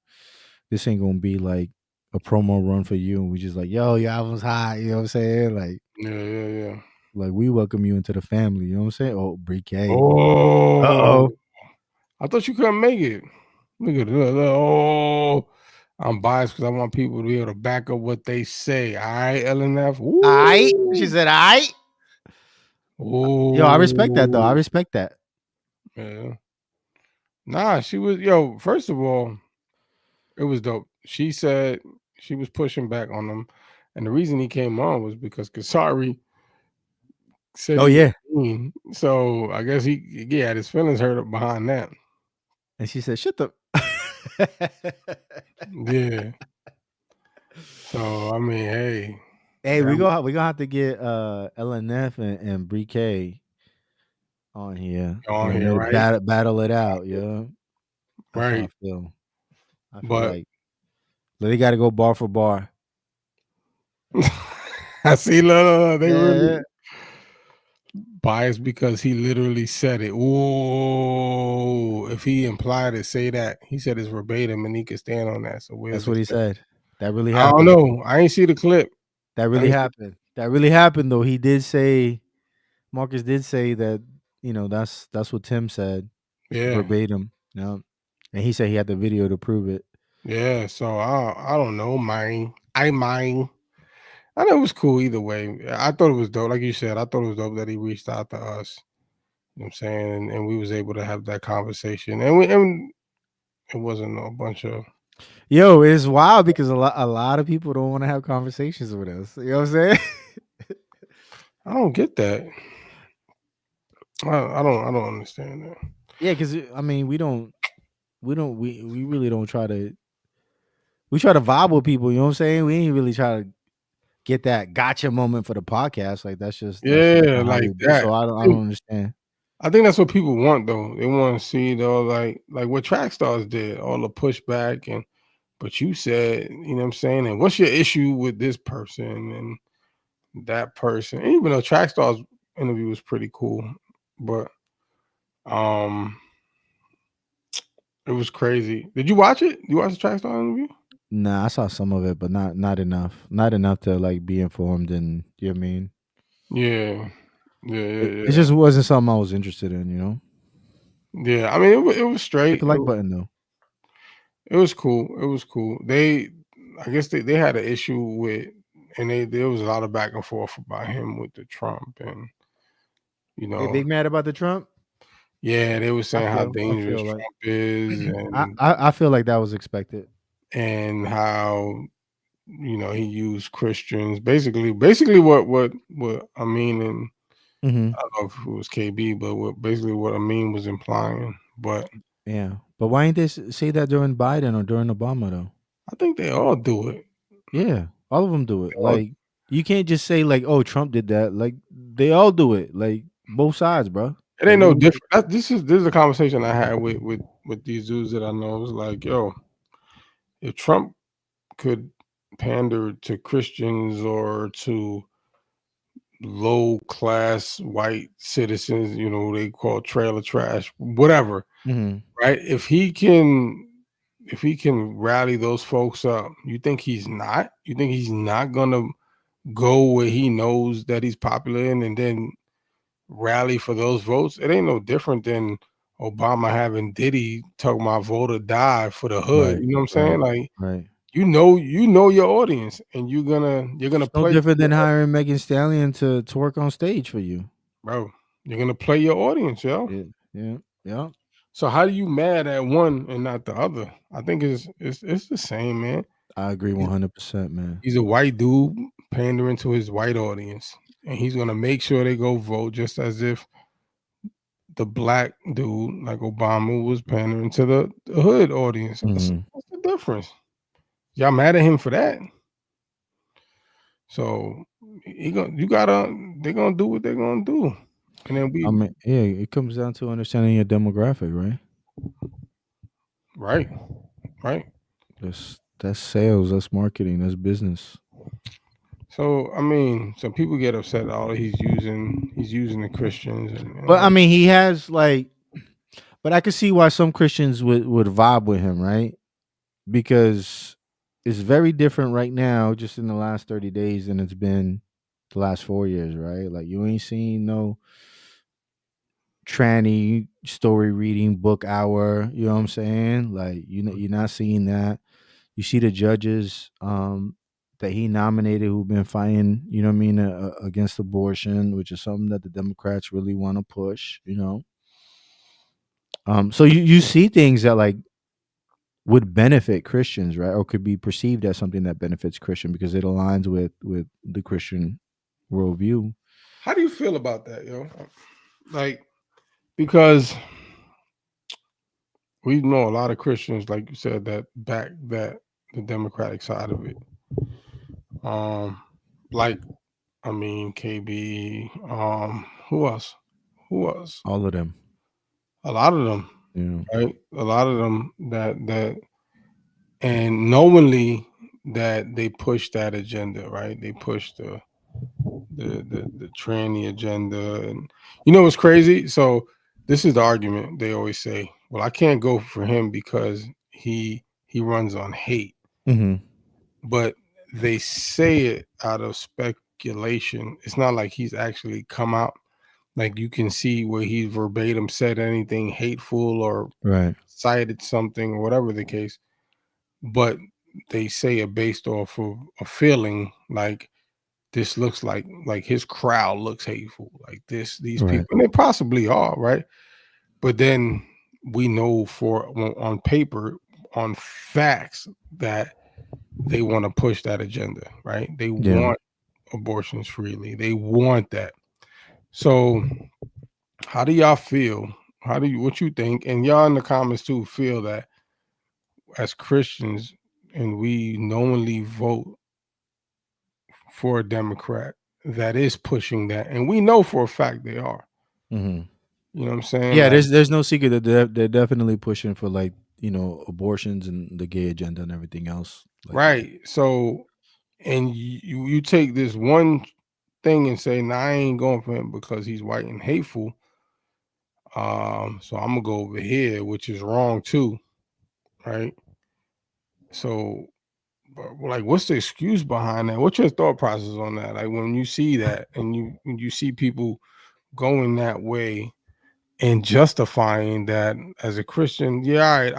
this ain't gonna be like a promo run for you, and we just like, yo, your album's hot, you know what I'm saying? yeah. Like we welcome you into the family, you know what I'm saying? Oh, Brique. Oh, Uh-oh. I thought you couldn't make it. Look at that. Oh, I'm biased because I want people to be able to back up what they say. All right, LNF. Aight. She Ooh. said, aight. Yo, I respect that though. I Ooh. respect that. Yeah. Nah, she was, first of all, it was dope. She said she was pushing back on him. And the reason he came on was because Kasari said Oh he was yeah. mean. So I guess he had his feelings hurt behind that. And she said, shut the Yeah. So I mean, hey, Hey, we gonna have to get LNF and BK on here. You on know what I here, mean? right? Battle it out, yeah. That's how I Right. feel. I feel But like they got to go bar for bar. I see, look, they Yeah. really biased because he literally said it. Whoa! If he implied it, say that. He said it's verbatim, and he could stand on that. So where's That's the what he clip? said. That really I don't happened. know. I ain't see the clip. That I really ain't see- happened. That really happened though. He did say Marcus did say that, that's what Tim said Yeah, verbatim. Yeah. And he said he had the video to prove it. yeah. So I don't know. Mine. I mine. I know it was cool either way. I thought it was dope. Like you said, I thought it was dope that he reached out to us. You know what I'm saying? And we was able to have that conversation. And it wasn't a bunch of Yo, it's wild because a lot of people don't want to have conversations with us. You know what I'm saying? I don't get that. I don't understand that. Yeah, because I mean, we really don't try to. We try to vibe with people. You know what I'm saying? We ain't really try to get that gotcha moment for the podcast. Like that's just Yeah, not how like we be. that. So I don't understand. I think that's what people want though. They want to see though, like what track stars did, all the pushback and but you said, you know what I'm saying, and what's your issue with this person and that person? And even though track stars interview was pretty cool, but um it was crazy. Did you watch it? You watch the track star interview? Nah, I saw some of it, but not enough. Not enough to like be informed. And you know what I mean, Yeah. Yeah, it, yeah, it yeah. just wasn't something I was interested in. Yeah. I mean it was Hit straight. the like button though. It was cool. It was cool. I guess they had an issue with, and there was a lot of back and forth about him with the Trump, and you know, They mad about the Trump. yeah, they were I saying how feel. I dangerous feel like. Trump is, I feel like that was expected. and how he used Christians, basically what I mean, and Hmm. I don't know if it was KB, but what I mean was implying, but Yeah, but why didn't they say that during Biden or during Obama though? I think they all do it. Yeah, all of them do it. They all Like you can't just say like, "Oh, Trump did that." Like they all do it. Like both sides, bro. It Like ain't no we. different. This is a conversation I had with these dudes that I know. It was like, yo, if Trump could pander to Christians or to low class white citizens, they call trailer trash, whatever, Mhm. right? If he can rally those folks up, you think he's not? You think he's not gonna go where he knows that he's popular in and then rally for those votes? It ain't no different than Obama having Diddy talking about vote or die for the hood. Right. You know what I'm Right. saying? Like Right. you know your audience, and you're gonna It's no play to different your than hiring Megan Stallion to work on stage for you. bro. You're gonna play your audience, yo. Yeah. Yeah. Yeah. So how do you mad at one and not the other? I think it's the same, man. I agree 100%, man. He's a white dude pandering to his white audience, and he's gonna make sure they go vote just as if the black dude like Obama was pandering to the hood audience. Mhm. What's the difference? Y'all mad at him for that? So they're gonna do what they're gonna do, and then I mean, yeah, it comes down to understanding your demographic, right? right, right. That's sales, that's marketing, that's business. So I mean, some people get upset. Oh, he's using the Christians, and But I mean, he has like, but I could see why some Christians would vibe with him, right? Because it's very different right now, just in the last 30 days, than it's been the last 4 years, right? Like you ain't seen no tranny story reading book hour. You know what I'm saying? Like you're not seeing that. You see the judges that he nominated who've been fighting, you know what I mean, against abortion, which is something that the Democrats really want to push. So you see things that like would benefit Christians, right? Or could be perceived as something that benefits Christian because it aligns with the Christian worldview. how do you feel about that, yo? Like because we know a lot of Christians, like you said, that back that the Democratic side of it. Like KB. Who else? Who else? All of them. A lot of them, Yeah. right? A lot of them that and knowingly that they push that agenda, right? They push the tranny agenda, and you know what's crazy? So this is the argument they always say. Well, I can't go for him because he runs on hate, Mm-hmm. but they say it out of speculation. It's not like he's actually come out. Like you can see where he verbatim said anything hateful or Right. cited something or whatever the case, but they say it based off of a feeling like this looks like his crowd looks hateful, like these Right. people, and they possibly are, right? But then we know on paper, on facts, that they want to push that agenda, right? They want abortions freely. They want that. So how do y'all feel? What you think? And y'all in the comments too feel that as Christians and we knowingly vote for a Democrat that is pushing that, and we know for a fact they are. Mm-hmm. You know what I'm saying? Yeah, like, there's no secret that they're definitely pushing for, like, abortions and the gay agenda and everything else. Like, right. So, and you take this one thing and say, "Nah, I ain't going for him because he's white and hateful." So I'm gonna go over here, which is wrong too, right? So, like, what's the excuse behind that? What's your thought process on that? Like when you see that and you see people going that way and justifying that as a Christian, yeah, all right,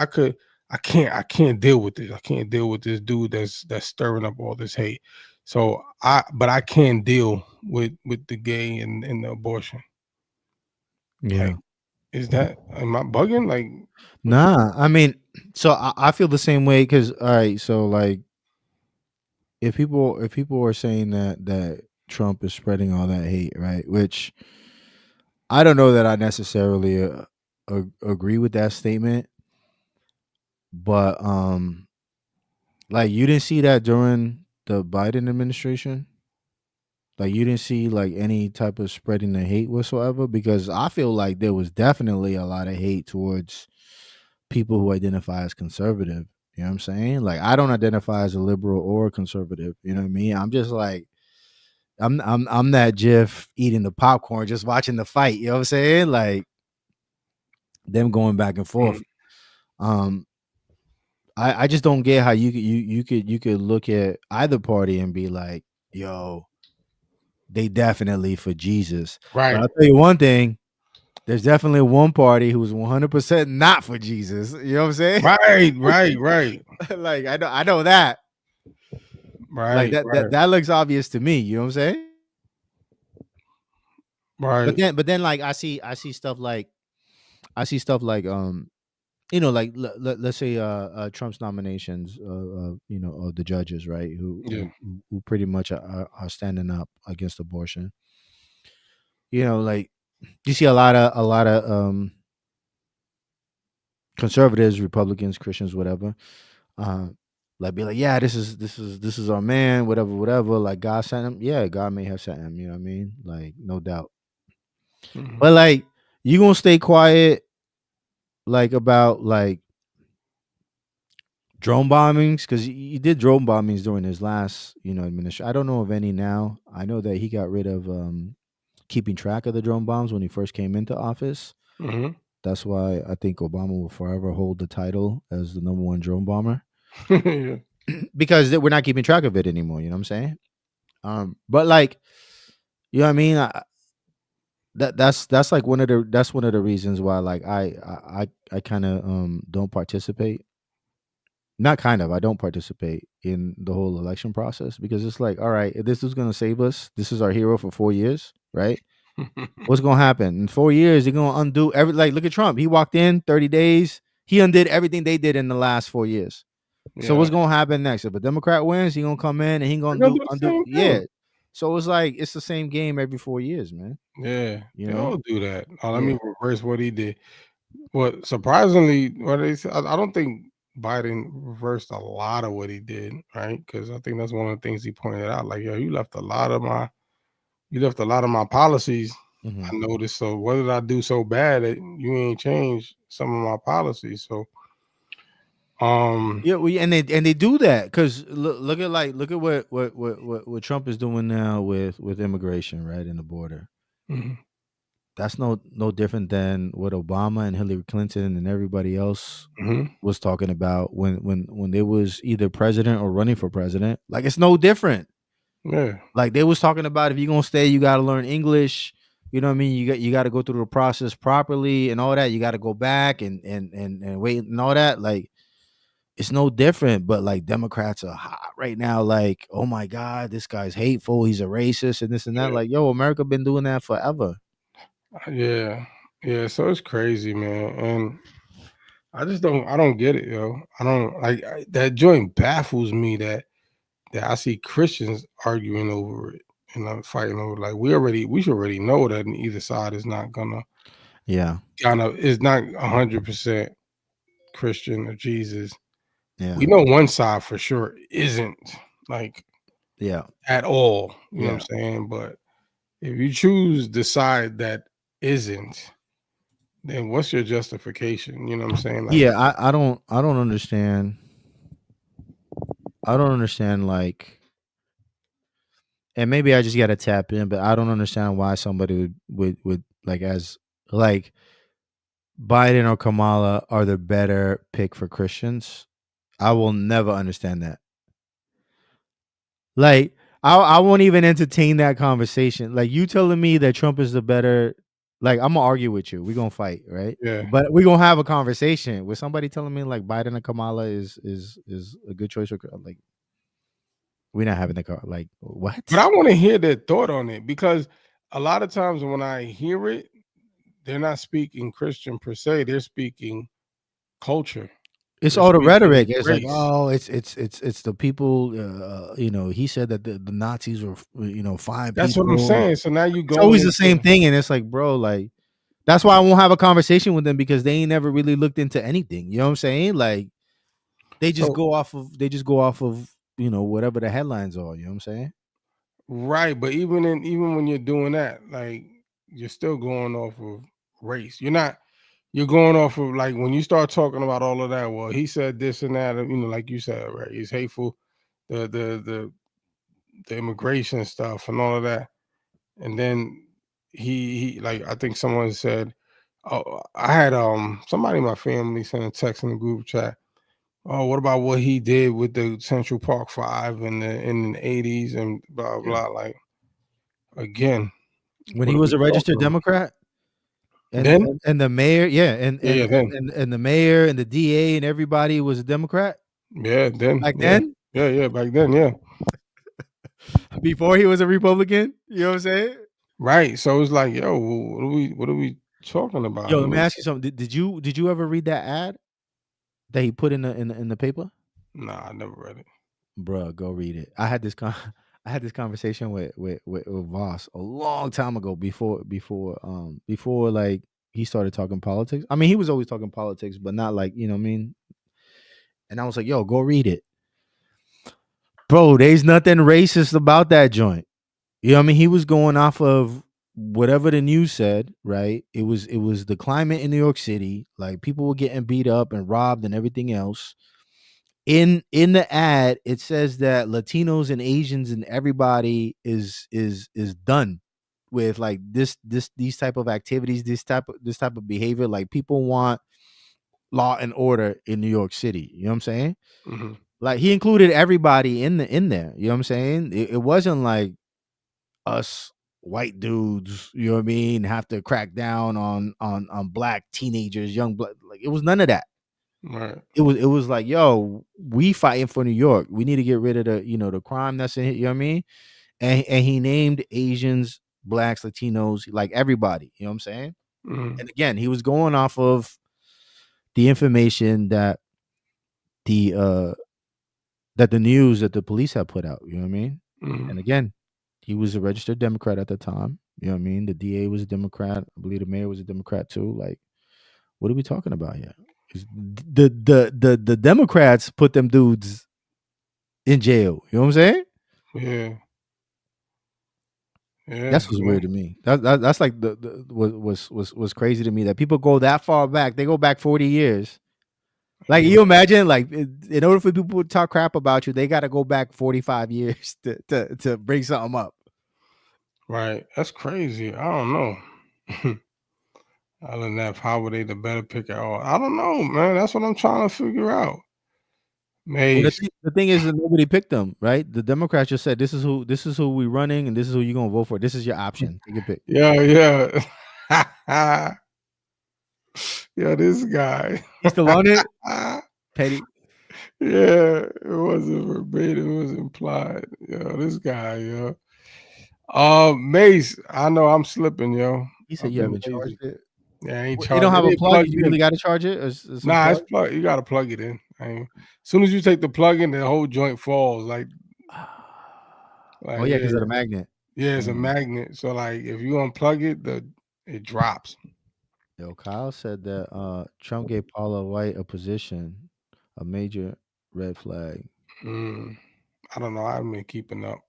I can't deal with this. I can't deal with this dude that's stirring up all this hate. So but I can deal with the gay and the abortion. yeah. Like, am I bugging? Like, Nah, I mean, so I feel the same way because, all right, so like if people are saying that Trump is spreading all that hate, right? Which I don't know that I necessarily agree with that statement, but like you didn't see that during the Biden administration. Like you didn't see like any type of spreading the hate whatsoever, because I feel like there was definitely a lot of hate towards people who identify as conservative. You know what I'm saying? Like I don't identify as a liberal or a conservative. You know what I mean? I'm just like I'm that GIF eating the popcorn, just watching the fight. You know what I'm saying? Like them going back and forth. Um, I just don't get how you could look at either party and be like, yo, they definitely for Jesus. But right, I'll tell you one thing. There's definitely one party who's 100% not for Jesus. You know what I'm saying? right. Like I know that. Like Right, that looks obvious to me. You know what I'm saying? right. But then like I see stuff like like let's say Trump's nominations of the judges, right, Yeah. who pretty much are standing up against abortion. Like you see a lot of conservatives, Republicans, Christians, whatever, like be like, yeah, this is our man, whatever, like God sent him. Yeah, God may have sent him, you know what I mean? Like no doubt. Mhm. But like you gonna stay quiet like about like drone bombings, because he did drone bombings during his last administration. I don't know of any now. I know that he got rid of keeping track of the drone bombs when he first came into office. Mhm. That's why I think Obama will forever hold the title as the number one drone bomber, Yeah. because we're not keeping track of it anymore. You know what I'm saying? But like, you know what I mean? That's like one of the reasons why like I kind of don't participate. Not kind of. I don't participate in the whole election process, because it's like, all right, if this is gonna save us, this is our hero for 4 years, right? What's gonna happen in 4 years? They're gonna undo every, like, look at Trump. He walked in 30 days. He undid everything they did in the last 4 years. So Yeah. what's gonna happen next? If a Democrat wins, he gonna come in and he They're gonna gonna do do the undo. same Yeah. thing. So it's like it's the same game every 4 years, man. Yeah, You they know? all do that. Let Yeah. me reverse what he did. What surprisingly, what they said, I don't think Biden reversed a lot of what he did, right? Because I think that's one of the things he pointed out. Like, yo, you left a lot of my policies. I noticed. So what did I do so bad that you ain't changed some of my policies? So, yeah, and they do that because look at what Trump is doing now with immigration, right, in the border. mhm. That's no different than what Obama and Hillary Clinton and everybody else was talking about when they was either president or running for president. Like, it's no different. Yeah. Like, they was talking about, if you're gonna stay, you got to learn English. You know what I mean? You got to go through the process properly and all that. You got to go back and wait and all that. Like, it's no different. But like, Democrats are hot right now. Like, oh my God, this guy's hateful. He's a racist and this and that. Yeah. Like, yo, America been doing that forever. Yeah. Yeah. So it's crazy, man. And I don't get it, yo. I don't like that joint baffles me that I see Christians arguing over it and fighting over it. Like, we should already know that either side is not gonna is not 100% Christian or Jesus. Yeah. We know one side for sure isn't like Yeah. at all. You know what I'm saying? But if you choose the side that isn't, then what's your justification? You know what I'm saying? Like, Yeah, I don't understand. I don't understand, like, and maybe I just gotta tap in, but I don't understand why somebody would like, as like, Biden or Kamala are the better pick for Christians. I will never understand that. Like, I won't even entertain that conversation. Like, you telling me that Trump is the better, like, I'm gonna argue with you. We're gonna fight, right? yeah. But we're gonna have a conversation with somebody telling me like Biden and Kamala is a good choice for, like, we're not having the car. Like, what? But I want to hear their thought on it, because a lot of times when I hear it, they're not speaking Christian per se. They're speaking culture. It's They're all the speaking rhetoric. It's like, race. oh, it's the people. You know, he said that the Nazis were, fine That's what I'm people. saying. So now you It's go always into the same thing, and it's like, bro, like, that's why I won't have a conversation with them, because they ain't never really looked into anything. You know what I'm saying? Like, they just go off of whatever the headlines are. You know what I'm saying? right, but even when you're doing that, like, you're still going off of race. You're going off of, like, when you start talking about all of that. Well, he said this and that. Like you said, right? He's hateful. The immigration stuff and all of that. And then he like, I think someone said, oh, I had somebody in my family sent a text in the group chat. Oh, what about what he did with the Central Park Five in the 80s and blah blah. Like, again, When what he are was we a registered talking about? Democrat, Then and the mayor, then and the mayor and the DA and everybody was a Democrat back yeah then, back then, yeah. before he was a Republican. You know what I'm saying? Right. So it's like, yo, what are we talking about? Yo, let me ask you something. Did you ever read that ad that he put in the paper? Nah, I never read it. Bruh, go read it. I had this I had this conversation with Voss a long time ago, before like he started talking politics. I mean, he was always talking politics, but not like, you know what I mean? And I was like, yo, go read it. Bro, there's nothing racist about that joint. You know what I mean? He was going off of whatever the news said, right? It was the climate in New York City. Like, people were getting beat up and robbed and everything else. In the ad, it says that Latinos and Asians and everybody is done with, like, these type of activities, this type of behavior. Like, people want law and order in New York City. You know what I'm saying? Mm-hmm. Like, he included everybody in there. You know what I'm saying? It wasn't like us white dudes, you know what I mean, have to crack down on black teenagers, young black. Like, it was none of that. Right. It was like, yo, we fighting for New York. We need to get rid of the crime that's in it. You know what I mean? And he named Asians, blacks, Latinos, like everybody. You know what I'm saying? Mm-hmm. And again, he was going off of the information that the news that the police had put out. You know what I mean? Mm-hmm. And again, he was a registered Democrat at the time. You know what I mean? The DA was a Democrat. I believe the mayor was a Democrat too. Like, What are we talking about here? The Democrats put them dudes in jail. You know what I'm saying? Yeah. Yeah. That's what's weird to me. That's like the was crazy to me that people go that far back. They go back 40 years. Like you imagine, like in order for people to talk crap about you, they got to go back 45 years to bring something up. Right. That's crazy. I don't know. Other than that, how were they the better pick at all? I don't know, man. That's what I'm trying to figure out. Well, Mace. the thing is that nobody picked them, right? The Democrats just said this is who we running, and this is who you're gonna vote for. This is your option. Take a pick. Yeah. Yeah, this guy. He's still on it. Petty. Yeah, it wasn't verbatim, it was implied. Yo, this guy, yo. Mace, I know I'm slipping, yo. He said I've you been haven't lazy. charged it. Yeah, I ain't It charged. don't have It a ain't plug. plugged You in. really got to charge it. Nah, it's plug. You gotta plug it in. As soon as you take the plug in, the whole joint falls. Like Oh yeah, because of the magnet. Yeah, it's a magnet. So like, if you unplug it, it drops. Yo, Kyle said that Trump gave Paula White a position, a major red flag. I don't know. I haven't been keeping up.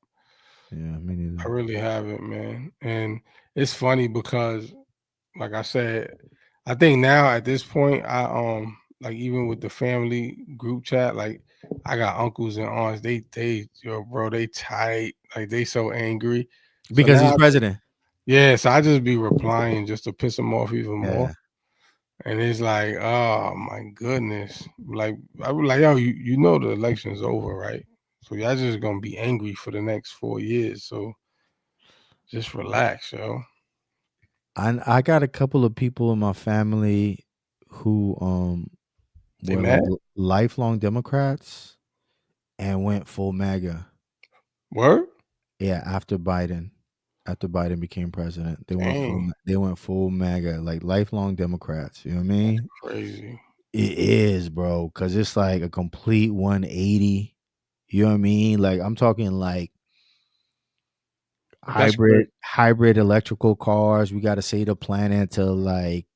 Yeah, me neither. I really haven't, man. And it's funny because, like I said, I think now at this point, I like even with the family group chat, like I got uncles and aunts. They yo, bro, they tight. Like they so angry Because he's president. Yeah, so I just be replying just to piss them off even more. Yeah. And it's like, oh my goodness. Like I was like, yo, you know the election's over, right? So y'all just gonna be angry for the next 4 years. So just relax, yo. I got a couple of people in my family who They were mad? like lifelong Democrats and went full MAGA. Word? Yeah, after Biden became president, they went full MAGA, like lifelong Democrats. You know what I mean? Crazy. It is, bro, because it's like a complete 180. You know what I mean? Like I'm talking like hybrid electrical cars. We got to save the planet to like,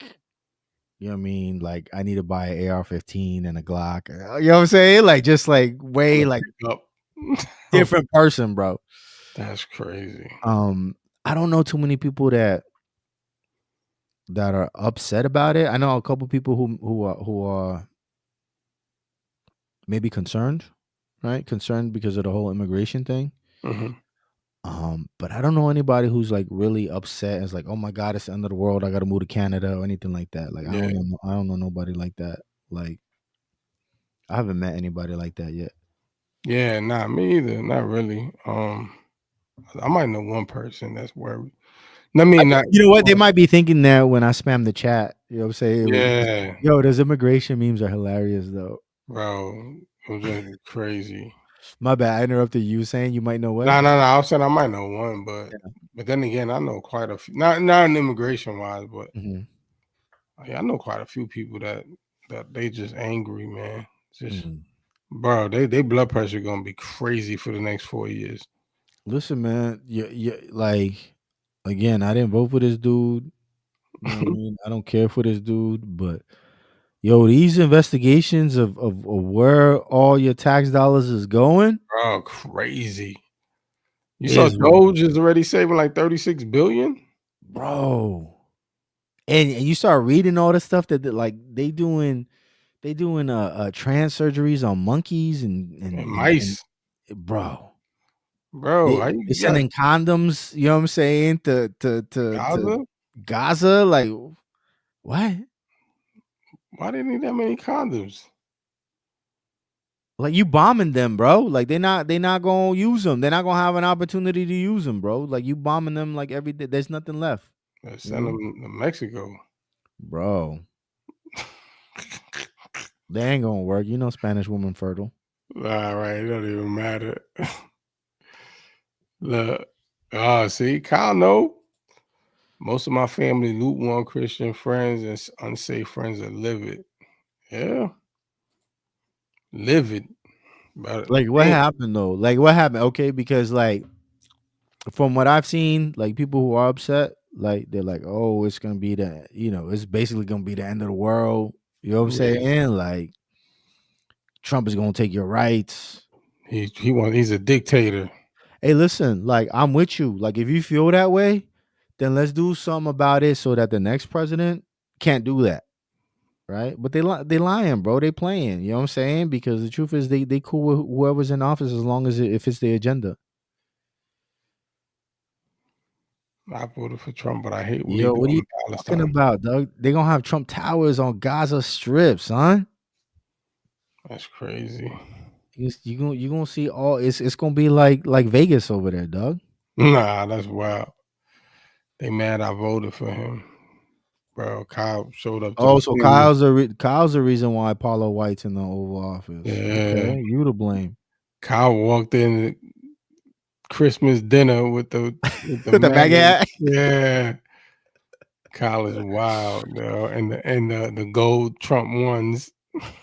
you know what I mean? Like I need to buy an AR-15 and a Glock. You know what I'm saying? Like just like way like different person, bro. That's crazy. I don't know too many people that are upset about it. I know a couple people who are maybe concerned, right? Concerned because of the whole immigration thing. But I don't know anybody who's like really upset. It's like, oh my God, it's the end of the world. I got to move to Canada or anything like that. Like I don't know nobody like that. Like I haven't met anybody like that yet. Yeah, nah, me either. Not really. I might know one person that's worried. I mean, not you know what? They might be thinking that when I spam the chat. You know what I'm saying? Yeah. Yo, those immigration memes are hilarious though. Bro, it was just crazy. My bad. I interrupted you saying you might know what? No. I was saying I might know one, but then again, I know quite a few. Not in immigration wise, but I know quite a few people that they just angry, man. Just bro, they blood pressure gonna be crazy for the next 4 years. Listen, man, you like again, I didn't vote for this dude. You know what I mean? I don't care for this dude, but yo, these investigations of where all your tax dollars is going, bro, crazy. You saw Doge is already saving like 36 billion, bro. And you start reading all the stuff that like they doing trans surgeries on monkeys and mice, bro. They sending condoms, you know what I'm saying, to Gaza. Like what? Why they need that many condoms? Like you bombing them, bro. Like they not gonna use them. They're not gonna have an opportunity to use them, bro. Like you bombing them like every day. There's nothing left. Send them to Mexico, bro. They ain't gonna work. You know, Spanish woman fertile. All right, it don't even matter. Look, see, Kyle know. Most of my family lukewarm Christian friends and unsafe friends are livid. Yeah. Livid. Like what happened though? Like what happened? Okay, because like from what I've seen, like people who are upset, like they're like, oh, it's gonna be it's basically gonna be the end of the world. You know what I'm saying? Like Trump is gonna take your rights. He's a dictator. Hey, listen, like I'm with you. Like if you feel that way, then let's do something about it so that the next president can't do that. Right? But they lying, bro. They playing. You know what I'm saying? Because the truth is they cool with whoever's in office as long as if it's the agenda. I voted for Trump, but I hate what he Yo, doing what are you in talking Palestine. about, Doug? They gonna have Trump towers on Gaza Strip, son. That's crazy. You gonna see all it's gonna be like Vegas over there, Doug. Nah, that's wild. They mad I voted for him, bro. Kyle showed up to Oh, the so funeral. Kyle's the reason why Paulo White's in the Oval Office. Yeah. Okay, you to blame. Kyle walked in Christmas dinner with the The bag hat. Yeah. Kyle is wild, yo. And the gold Trump ones.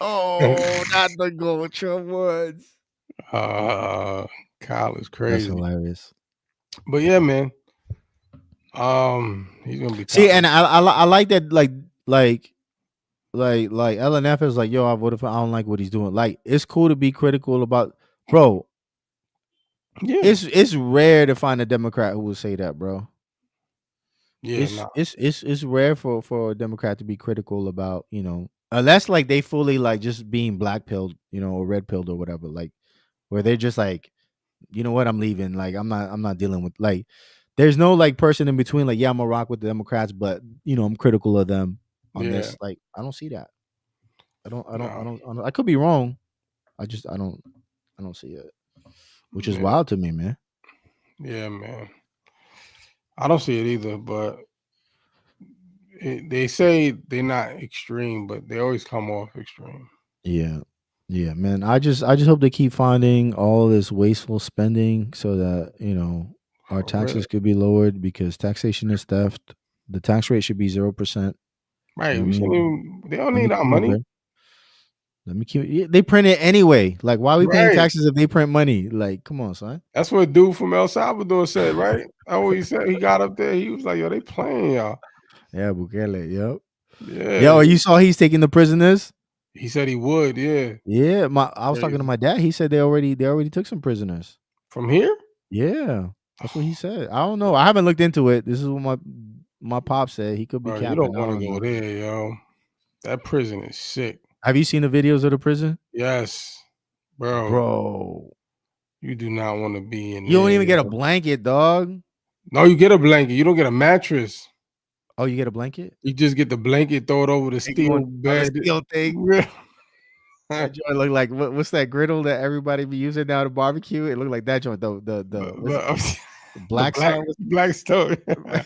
Oh, not the gold Trump ones. Kyle is That's crazy. hilarious. But yeah, man. He's gonna be See, top. and I like that, like LNF is like, yo, I voted for. I don't like what he's doing. Like, it's cool to be critical about, bro. Yeah. It's rare to find a Democrat who will say that, bro. Yeah, It's rare for a Democrat to be critical about, unless like they fully like just being black pilled, or red pilled or whatever, like where they're just like, you know what, I'm leaving. Like I'm not dealing with like there's no like person in between, like, yeah, I'm gonna rock with the Democrats, but I'm critical of them on this. Like, I don't see that. I could be wrong. I don't see it. Which is wild to me, man. Yeah, man. I don't see it either, but they say they're not extreme, but they always come off extreme. Yeah, man. I just hope they keep finding all this wasteful spending so that our taxes could be lowered, because taxation is theft. The tax rate should be 0%. Right? You know they don't need our money. Let me keep. They print it anyway. Like, why are we paying taxes if they print money? Like, come on, son. That's what a dude from El Salvador said, right? That's what he said. He got up there. He was like, "Yo, they playing y'all." Yeah, Bukele. Yep. Yeah. Yo, you saw he's taking the prisoners. He said he would. Yeah. Yeah. I was talking to my dad. He said they already took some prisoners from here. Yeah, that's what he said. I don't know. I haven't looked into it. This is what my pop said. He could be capping. You don't want to go there, yo. That prison is sick. Have you seen the videos of the prison? Yes, bro. Bro, you do not want to be in. You don't even get a blanket, dog. No, you get a blanket. You don't get a mattress. Oh, you get a blanket? You just get the blanket, throw it over the steel bed. The steel thing. That joint look like what's that griddle that everybody be using now to barbecue? It looked like that joint. The black stone.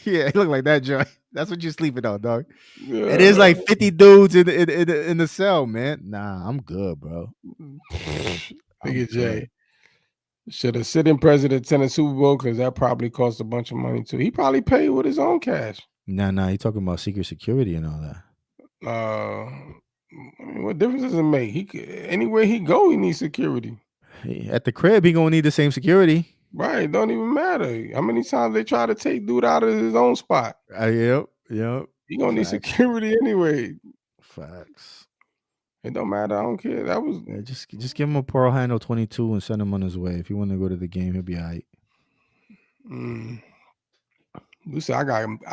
Yeah, it looked like that joint. That's what you're sleeping on, dog. Yeah. It is like 50 dudes in the cell, man. Nah, I'm good, bro. Look at Jay. Should a sitting president attend a Super Bowl? Because that probably cost a bunch of money too. He probably paid with his own cash. Nah. He talking about secret security and all that. I mean, what difference does it make? Anywhere he go, he needs security. At the crib, he gonna need the same security. Right, don't even matter. How many times they try to take dude out of his own spot? Yep. He gonna need security anyway. Facts. It don't matter. I don't care. That was just give him a Pearl Handle 22 and send him on his way. If you want to go to the game, he'll be all right. You say I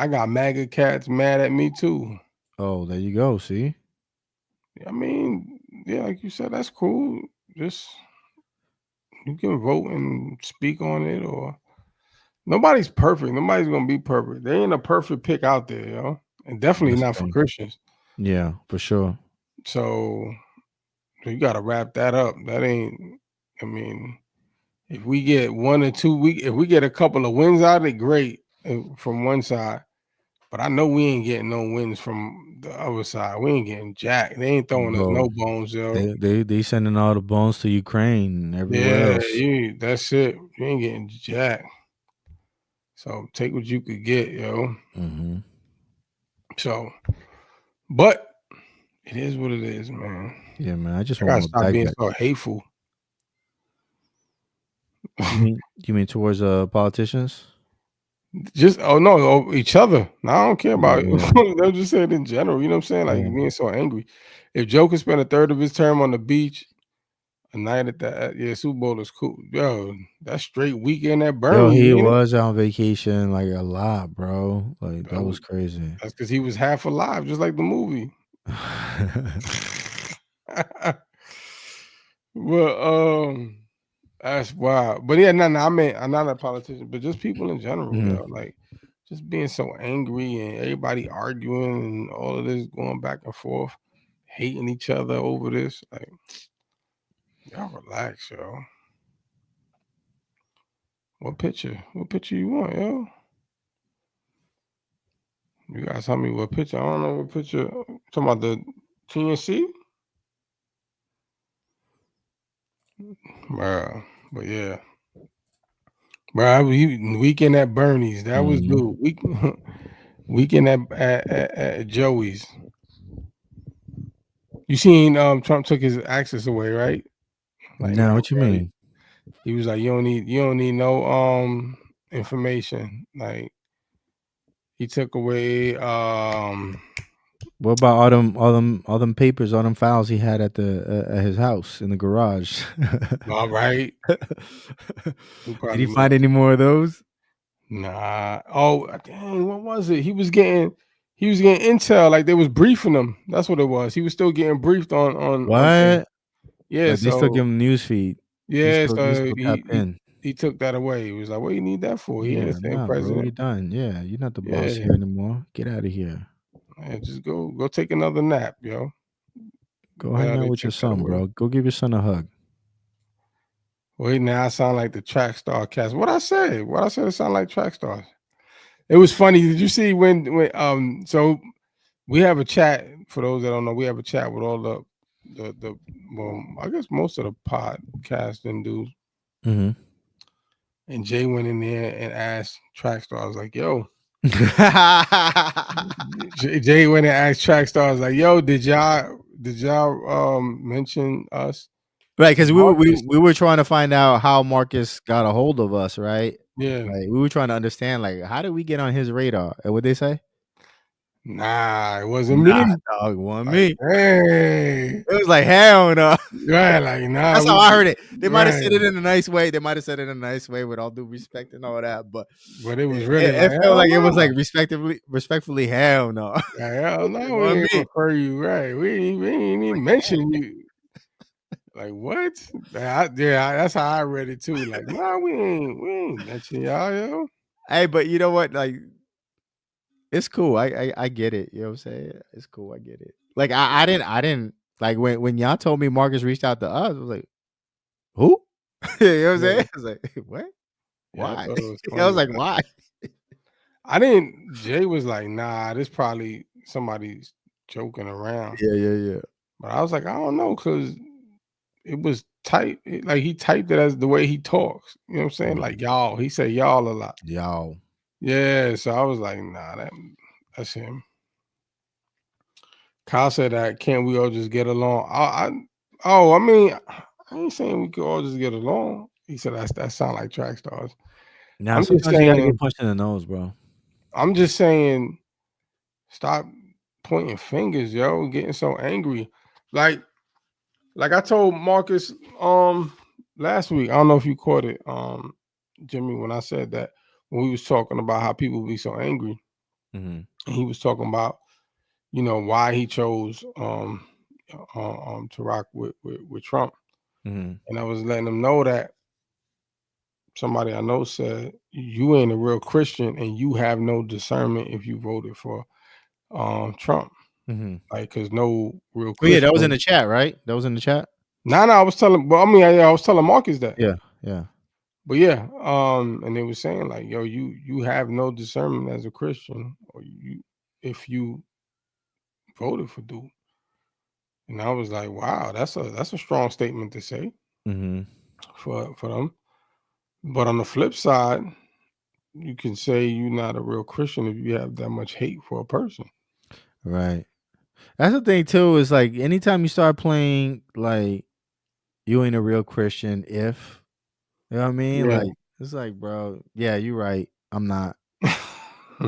got MAGA cats mad at me too. Oh, there you go. See. I mean, yeah, like you said, that's cool. Just you can vote and speak on it, or nobody's perfect. Nobody's gonna be perfect. There ain't a perfect pick out there, yo, and definitely not for Christians. Yeah, for sure. So you got to wrap that up. That ain't. I mean, if we get 1 or 2 if we get a couple of wins out of it, great from one side. But I know we ain't getting no wins from the other side. We ain't getting jack. They ain't throwing us no bones, yo. They sending all the bones to Ukraine and everywhere else. That's it. You ain't getting jack. So take what you could get, yo. Mm-hmm. So, but it is what it is, man. Yeah, man. I gotta stop being so hateful. You mean towards politicians? Just each other. No, I don't care about Yeah. it. They'll just say it in general. You know what I'm saying? Like Yeah. being so angry. If Joe could spend a third of his term on the beach, a night at that Super Bowl is cool. Yo, that's straight weekend at Yo, Bernie, he ain't it? was on vacation like a lot, bro. Like that was crazy. That's because he was half alive, just like the movie. Well, that's wild. But yeah, no, I mean, I'm not a politician, but just people in general, yo, like just being so angry and everybody arguing and all of this going back and forth, hating each other over this. Like, y'all relax, yo. What picture? What picture you want, yo? You guys tell me what picture. I don't know what picture. Talking about the TNC? Bro, but yeah. Bro, weekend at Bernie's. That was good. Weekend at Joey's. You seen Trump took his access away, right? Like Now, what you mean? he was like, you don't need no information. Like he took away What about all them papers, all them files he had at his house in the garage? all right. Did he find any more of those? Nah. Oh dang, what was it? He was getting intel, like they was briefing him. That's what it was. He was still getting briefed on What? yeah, Like they still so give him news feed. yeah, He's so still tapped in. he took that away. He was like, "What do you need that for?" He ain't the Yeah, same nah, bro, president. you're done. Yeah, you're not the boss Yeah, here anymore. Get out of here. just go take another nap, yo. Go hang out They with your took that son, away. bro. Go give your son a hug. Wait, now I sound like the track star cast. What I say? What I said? It sound like track stars. It was funny. Did you see when so we have a chat, for those that don't know, we have a chat with all the well, I guess most of the podcasting dudes. Mm-hmm. And Jay went in there and asked track stars like, "Yo." Jay went and asked track stars like, "Yo, did y'all mention us?" Right, because Marcus, we were trying to find out how Marcus got a hold of us, right? yeah. Like we were trying to understand, like, how did we get on his radar? And what they say? Nah, it wasn't Nah, me. dog, wasn't Like, me. hey, It was like hell no. right? Like, nah, That's how I heard it. They might have right. said it in a nice way. They might have said it in a nice way, with all due respect and all that. But But it was it, really it like, felt hell like it was no. like respectfully, hell no. Like, hell It no, we wasn't ain't me. refer you, right? We ain't even mention you. Like what? That's how I read it too. Like, nah, we ain't mention y'all, yo. Hey, but you know what? Like, it's cool. I get it. You know what I'm saying? It's cool. I get it. Like I didn't like when y'all told me Marcus reached out to us. I was like, who? You know what I'm saying? Yeah, I was like, what? yeah, I Why? thought it was I was funny. like, why? I didn't. Jay was like, nah, this probably somebody's joking around. Yeah. But I was like, I don't know, because it was tight. Like he typed it as the way he talks. You know what I'm saying? Like y'all. He said y'all a lot. Y'all. Yeah. So I was like, nah, that's him. Kyle said that, can't we all just get along? I mean, I ain't saying we could all just get along. He said that sound like track stars. Now I'm just sometimes you gotta saying, get punched in the nose, bro. I'm just saying, stop pointing fingers, yo, getting so angry. Like I told Marcus last week. I don't know if you caught it, Jimmy, when I said that, when we was talking about how people be so angry. Mhm. And he was talking about, why he chose to rock with Trump. Mhm. And I was letting him know that somebody I know said, you ain't a real Christian and you have no discernment if you voted for Trump. Mhm. Like, because no real Oh yeah, that was in Christian. the chat, right? That was in the chat. No, I was telling, but I mean, I was telling Marcus that. Yeah. But yeah, and they were saying like, yo, you have no discernment as a Christian, or if you voted for dude. And I was like, wow, that's a strong statement to say Mhm. for them. But on the flip side, you can say you're not a real Christian if you have that much hate for a person. Right. That's the thing too. Is like anytime you start playing like you ain't a real Christian, if you know what I mean, Yeah. like it's like, bro, yeah, you're right. I'm not.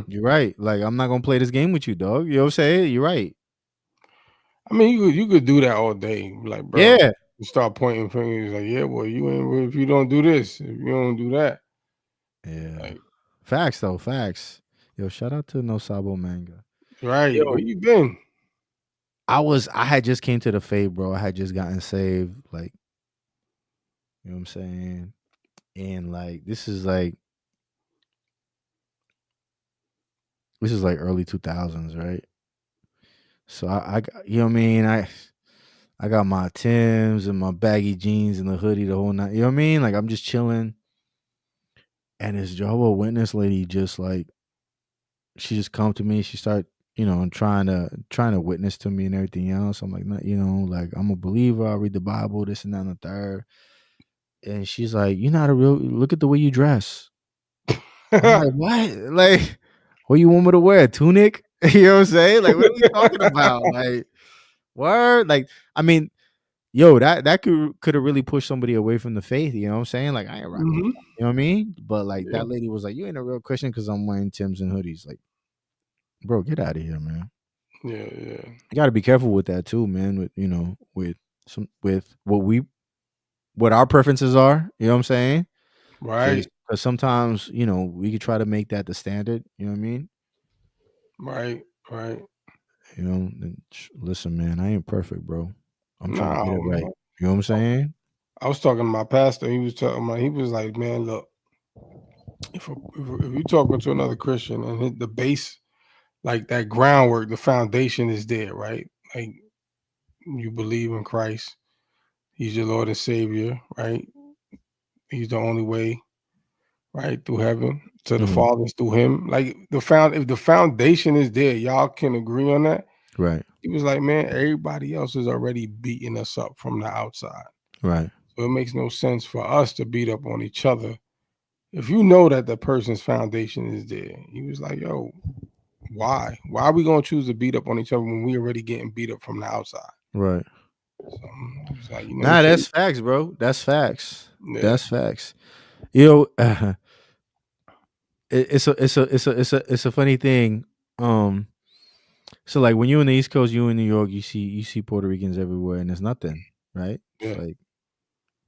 You're right. Like, I'm not gonna play this game with you, dog. You know what I'm saying? You're right. I mean, you could do that all day, like, bro. Yeah. You start pointing fingers, like, yeah, well, you ain't if you don't do this, if you don't do that. Yeah. Like, Facts though, facts. Yo, shout out to No Sabo Manga. right. Yo, Where you been? I had just came to the faith, bro. I had just gotten saved, like, you know what I'm saying? And like this is like early 2000s, right? So I you know what I mean? I got my Timbs and my baggy jeans and the hoodie the whole night. You know what I mean? Like I'm just chilling. And this Jehovah's Witness lady just like she just come to me. She start, trying to witness to me and everything else. I'm like, like I'm a believer. I read the Bible, this and that and the third. And she's like, "You're not a real. Look at the way you dress." I'm like, "What? Like, what you want me to wear? A tunic?" You know what I'm saying? Like, what are we talking about? Like, word? Like, I mean, yo, that could have really pushed somebody away from the faith. You know what I'm saying? Like, I ain't rocking. Mhm. You know what I mean? But like, Yeah. that lady was like, "You ain't a real Christian because I'm wearing Timbs and hoodies." Like, bro, get out of here, man. Yeah, yeah. You got to be careful with that too, man. With what our preferences are. You know what I'm saying? Right, Because sometimes, we could try to make that the standard. You know what I mean? right, right. Listen, man, I ain't perfect, bro. I'm trying to No, get it right. man. You know what I'm saying? I was talking to my pastor. He was talking about. He was like, "Man, look, if you talking to another Christian and the base, like that groundwork, the foundation is there, right? Like you believe in Christ, He's your Lord and Savior, right? He's the only way, right, through heaven to the Mhm. Father's through Him. Like if the foundation is there, y'all can agree on that." Right, He was like, "Man, everybody else is already beating us up from the outside. right, So it makes no sense for us to beat up on each other. If you know that the person's foundation is there." He was like, "Yo, why? Why are we gonna choose to beat up on each other when we already getting beat up from the outside?" right. So he was like, Nah, faith. that's facts, bro. That's facts. Yeah, That's facts. You know, it's a funny thing. Um, so like when you're in the East Coast, you in New York, you see Puerto Ricans everywhere, and there's nothing, right? yeah,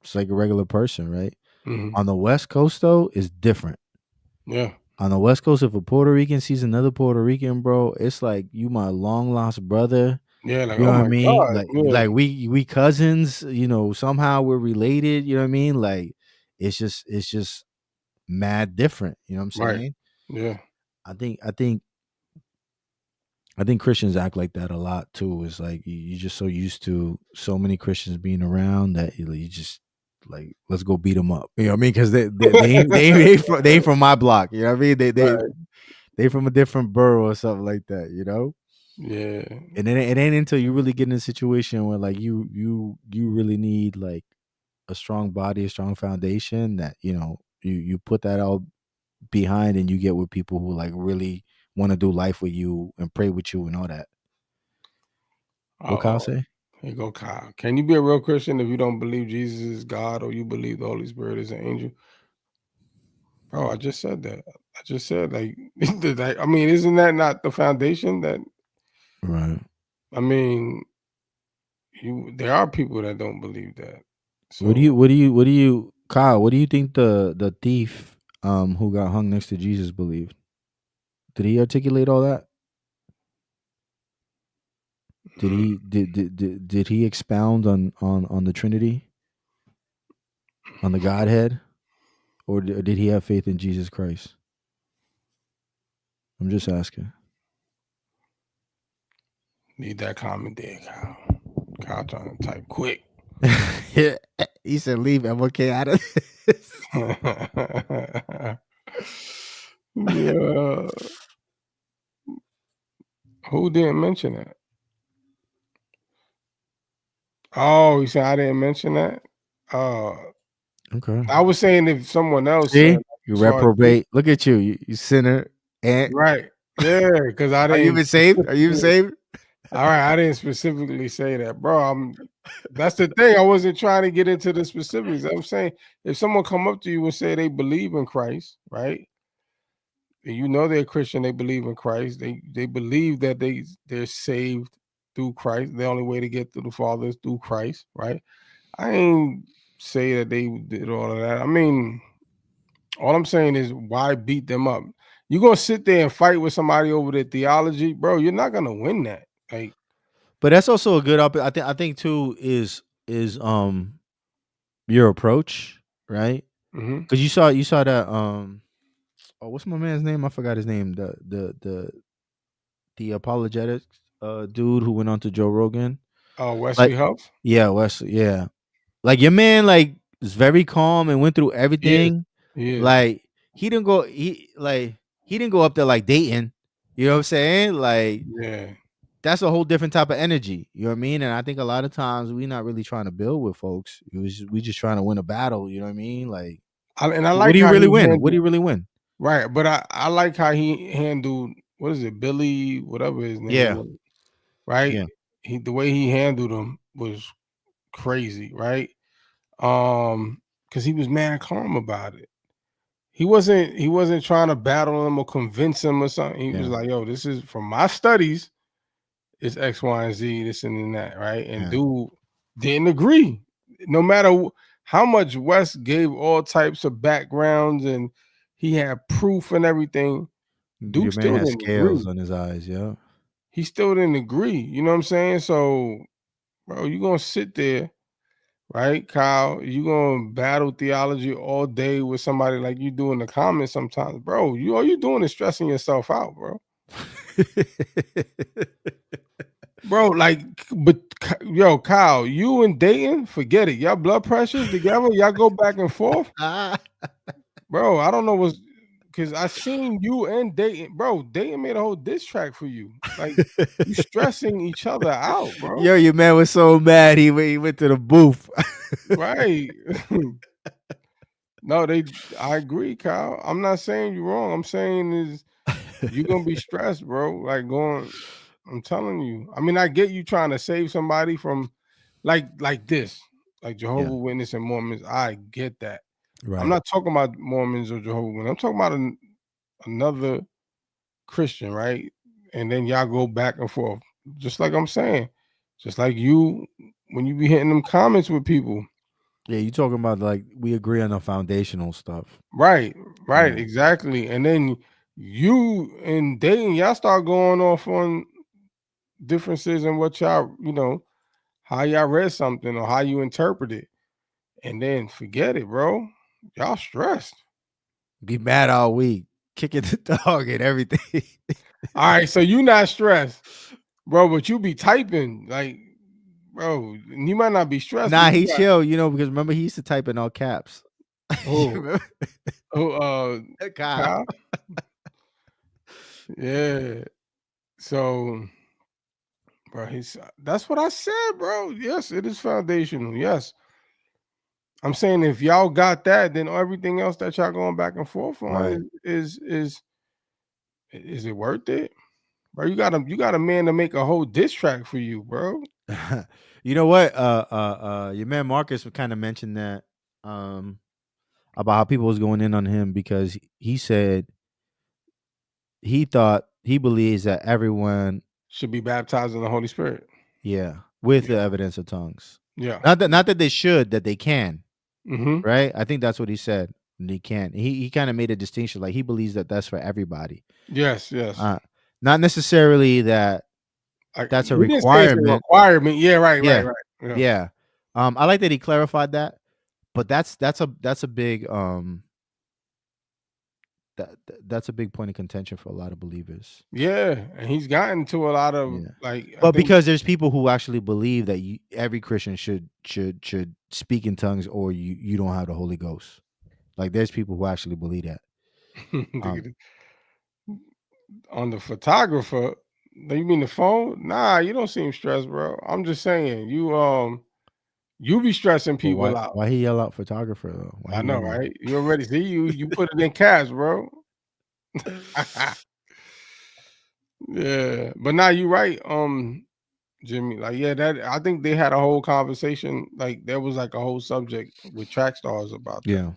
It's like a regular person, right? hmm On the West Coast, though, it's different. yeah, On the West Coast, if a Puerto Rican sees another Puerto Rican, bro, it's like you my long lost brother. yeah. Like, You know oh what I my mean? god, yeah, Like we cousins. Somehow we're related. You know what I mean? Like it's just mad different. You know what I'm right, saying? yeah, I think I think I think Christians act like that a lot too. It's like you're just so used to so many Christians being around that you just like let's go beat them up. You know what I mean? Because they ain't from my block. You know what I mean? right, They from a different borough or something like that. yeah. And then it ain't until you really get in a situation where like you really need like a strong body, a strong foundation that you put that all behind and you get with people who like really want to do life with you and pray with you and all that. What Kyle Oh, say? here you go, Kyle. Can you be a real Christian if you don't believe Jesus is God or you believe the Holy Spirit is an angel? Bro, I just said that. I just said like, I mean, isn't that not the foundation? That Right. I mean, there are people that don't believe that. What do So you what do you Kyle, what do you think the thief who got hung next to Jesus believed? Did he articulate all that? Did mm, he did he expound on the Trinity, on the Godhead, or did he have faith in Jesus Christ? I'm just asking. need that comment there, Kyle. Kyle trying to type quick. Yeah, he said leave MLK out of this. Yeah. Who didn't mention that? Oh, he said I didn't mention that. Uh, Okay. I was saying if someone else said, See, like, you as far as reprobate. Look at you, you sinner. And right, yeah, because I are you didn't. even saved? Are you even saved? All right, I didn't specifically say that, bro. That's the thing. I wasn't trying to get into the specifics. I'm saying if someone come up to you and say they believe in Christ, right? you know they're Christian, they believe in Christ. They believe that they're saved through Christ. The only way to get to the Father is through Christ, right? I ain't say that they did all of that. I mean, all I'm saying is why beat them up? You're gonna sit there and fight with somebody over their theology, bro. You're not gonna win that. Like, But that's also a good I think too is your approach, right? mhm. Because you saw that oh, what's my man's name? I forgot his name. The apologetics dude who went on to Joe Rogan. Wesley Like, Huff. yeah, Wesley, yeah. Like your man, like is very calm and went through Yeah, everything. yeah, Like he didn't go up there like dating. You know what I'm saying? Like yeah. that's a whole different type of energy. You know what I mean? And I think a lot of times we're not really trying to build with folks. We just trying to win a battle. You know what I mean? Like, And I what like do you how really he win? What do handled you really win? right, but I like how he handled what is it, Billy, whatever his name Yeah, was, right? yeah, The way he handled him was crazy, right? Because he was mad calm about it. He wasn't trying to battle him or convince him or something. He was yeah, like, yo, this is from my studies, it's X, Y, and Z, this and that, right? And yeah. dude didn't agree. No matter how much West gave all types of backgrounds and he had proof and everything, Your Duke man still has didn't agree. scales on his eyes. Yeah. He still didn't agree. You know what I'm saying? So, bro, you're gonna sit there, right, Kyle? You're gonna battle theology all day with somebody like you do in the comments sometimes, bro. All you doing is stressing yourself out, bro. Bro, like, but yo, Kyle, you and Dayton, forget it. Y'all blood pressures together, y'all go back and forth, Ah. bro. I don't know what's because I seen you and Dayton, bro. Dayton made a whole diss track for you. Like, you stressing each other out, bro. Yo, your man was so mad he went to the booth. Right. No, I agree, Kyle. I'm not saying you're wrong. I'm saying is you're gonna be stressed, bro. Like going, I'm telling you. I mean, I get you trying to save somebody from like this, like Yeah, Jehovah Witness and Mormons. I get that. I'm right. not talking about Mormons or Jehovah Witness. I'm talking about another Christian, right? And then y'all go back and forth, just like I'm saying, just like you when you be hitting them comments with people. Yeah, you talking about like we agree on the foundational stuff. Right, right, Yeah, exactly. And then you and dating, y'all start going off on differences in what y'all, how y'all read something or how you interpret it. And then forget it, bro. Y'all stressed. be mad all week, kicking the dog and everything. All right, so you not stressed, bro, but you be typing like, bro, and you might not be stressed, but Nah, you he got chill, because remember he used to type in all caps. You oh, remember? oh, Kyle. Kyle. Yeah. So, bro, that's what I said, bro. Yes, it is foundational. Yes. I'm saying if y'all got that, then everything else that y'all going back and forth Right. on is it worth it? Bro, you got a man to make a whole diss track for you, bro. You know what? Your man Marcus kind of mentioned that about how people was going in on him because he said he believes that everyone, Should be baptized in the Holy Spirit. yeah, with the Yeah. evidence of tongues. Yeah. Not that they should, that they can, Mm-hmm. right? I think that's what he said. They can. He kind of made a distinction, like he believes that that's for everybody. Yes, yes. Uh, Not necessarily that that's a He didn't say it's a requirement. requirement. Yeah, right, right, Yeah, right. Yeah. yeah. I like that he clarified that, but that's a big that's a big point of contention for a lot of believers. Yeah. And he's gotten to a lot of Yeah. like I But think because there's people who actually believe that every Christian should speak in tongues or you don't have the Holy Ghost. Like there's people who actually believe that. Um, on the photographer. You mean the phone? Nah, you don't seem stressed, bro. I'm just saying you be stressing but people out. why he yell out photographer though? Why I he know, yelling? right? You already see you put it in cash, bro. Yeah, but now you're right, Jimmy. Like, yeah, that I think they had a whole conversation. Like, there was like a whole subject with track stars about that. Yeah.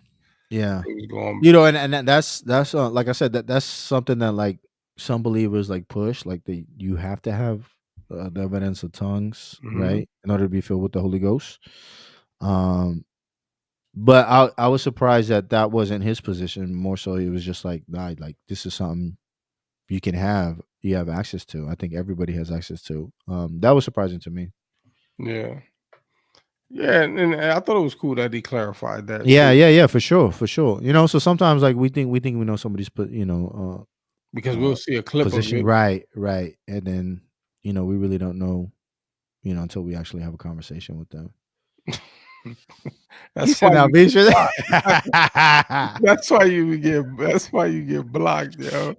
Yeah, he was going. You know, and that's like I said, that's something that like some believers like push, like you have to have the evidence of tongues, right, in order to be filled with the Holy Ghost. But I was surprised that wasn't his position. More so, it was just like, nah, like this is something you have access to. I think everybody has access to. That was surprising to me. Yeah. Yeah, and I thought it was cool that he clarified that. Yeah, too. yeah, for sure. You know, so sometimes like we think we know somebody's Because we'll see a clip position, of it. right, and then we really don't know, until we actually have a conversation with them. That's why you that's why you get blocked, yo.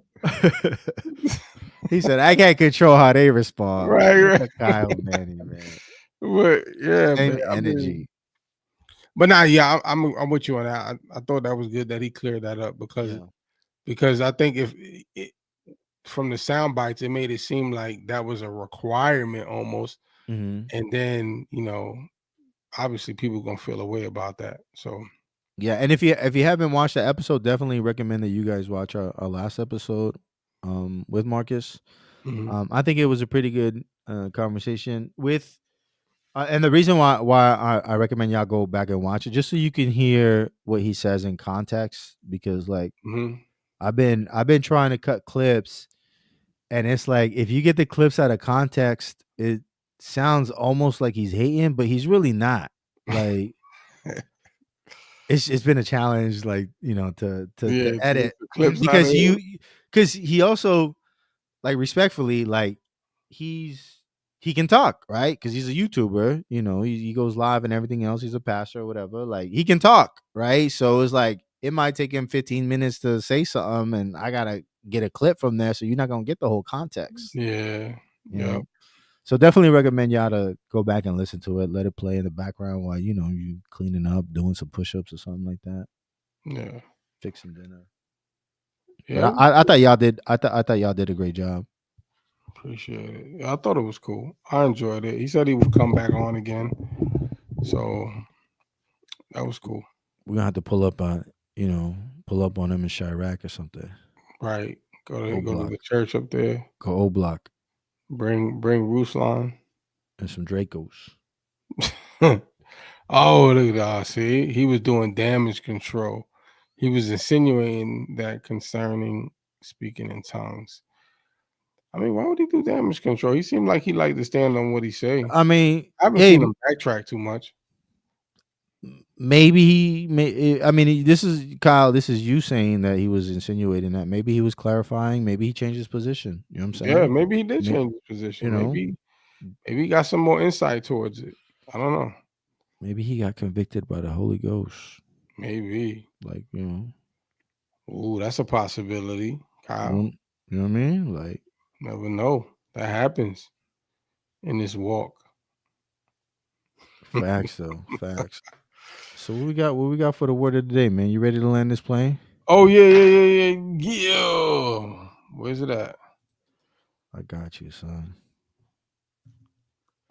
He said, "I can't control how they respond." Right. Kyle Manny, man. But yeah, Same man. energy. But now, yeah, I'm with you on that. I thought that was good that he cleared that up because I think if from the sound bites, it made it seem like that was a requirement almost, and then obviously people gonna feel a way about that. So yeah, and if you haven't watched the episode, definitely recommend that you guys watch our last episode with Marcus. I think it was a pretty good conversation with, and the reason why I recommend y'all go back and watch it just so you can hear what he says in context, because like I've been trying to cut clips, and it's like if you get the clips out of context, it sounds almost like he's hating, but he's really not. Like it's been a challenge, like to edit clips because he also, like, respectfully, like he can talk, right? Because he's a YouTuber, he goes live and everything else. He's a pastor or whatever. Like he can talk, right? So it's like it might take him 15 minutes to say something, and I gotta get a clip from there, so you're not gonna get the whole context. Yeah, yeah. So definitely recommend y'all to go back and listen to it. Let it play in the background while you cleaning up, doing some push-ups or something like that. Yeah, fixing dinner. Yeah, but I thought y'all did. I thought y'all did a great job. Appreciate it. Yeah, I thought it was cool. I enjoyed it. He said he would come back on again, so that was cool. We're gonna have to pull up on him in Chirac or something. Right. Go to the church up there. Go O Block. Bring Ruslan and some Dracos. Oh, look at that. See, he was doing damage control. He was insinuating that concerning speaking in tongues. I mean, why would he do damage control? He seemed like he liked to stand on what he say. I mean, I haven't seen him backtrack too much. Maybe I mean, this is Kyle. This is you saying that he was insinuating that. Maybe he was clarifying. Maybe he changed his position. You know what I'm saying? Yeah, maybe he did change his position. Maybe he got some more insight towards it. I don't know. Maybe he got convicted by the Holy Ghost. Maybe. Like, Ooh, that's a possibility, Kyle. You know what I mean? Like, never know. That happens in this walk. Facts, though. Facts. So what we got for the word of the day, man? You ready to land this plane? Oh yeah. Where's it at? I got you, son.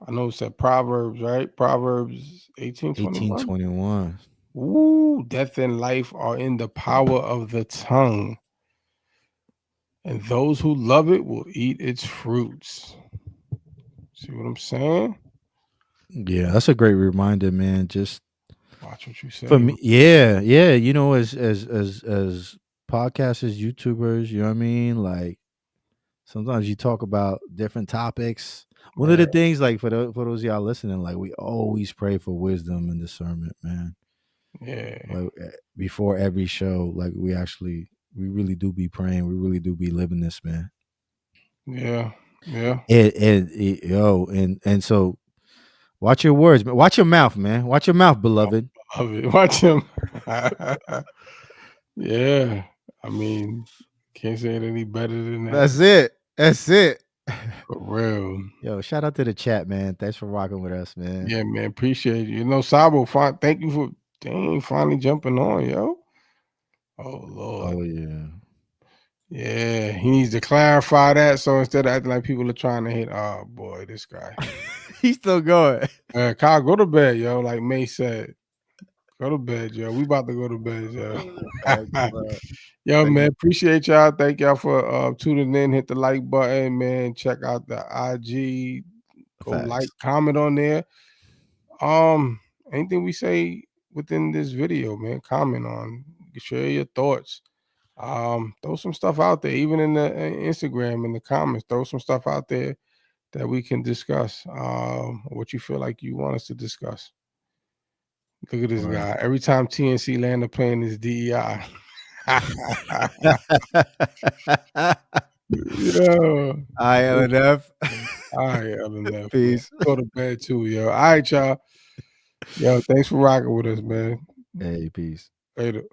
I know it's at Proverbs, right? Proverbs 18:21. Ooh, death and life are in the power of the tongue, and those who love it will eat its fruits. See what I'm saying? Yeah, that's a great reminder, man. Just watch what you say. For me, yeah. You know, as podcasters, YouTubers, you know what I mean? Like sometimes you talk about different topics. One of the things, like for those of y'all listening, like we always pray for wisdom and discernment, man. Yeah. Like before every show, like we really do be praying. We really do be living this, man. Yeah. And so watch your words, man. Watch your mouth, man. Watch your mouth, beloved. Watch him. Yeah. I mean, can't say it any better than that. That's it. For real. Yo, shout out to the chat, man. Thanks for rocking with us, man. Yeah, man. Appreciate you. You know, Sabo, thank you for finally jumping on, yo. Oh, Lord. Oh, yeah. Yeah, he needs to clarify that. So instead of acting like people are trying to hit, oh, boy, this guy. He's still going. Kyle, go to bed, yo, like May said. Go to bed, yo. We about to go to bed, yo. Well, Yo, man, appreciate y'all. Thank y'all for tuning in. Hit the like button, man. Check out the IG. Go facts. like, comment on there. Anything we say within this video, man, comment on. Share your thoughts. Throw some stuff out there, even in the Instagram in the comments. Throw some stuff out there that we can discuss. What you feel like you want us to discuss. Look at this guy. Every time TNC land are playing this DEI. Yo. All right, LNF. All right, LNF. Peace. Man. Go to bed too, yo. All right, y'all. Yo, thanks for rocking with us, man. Hey, peace. Later.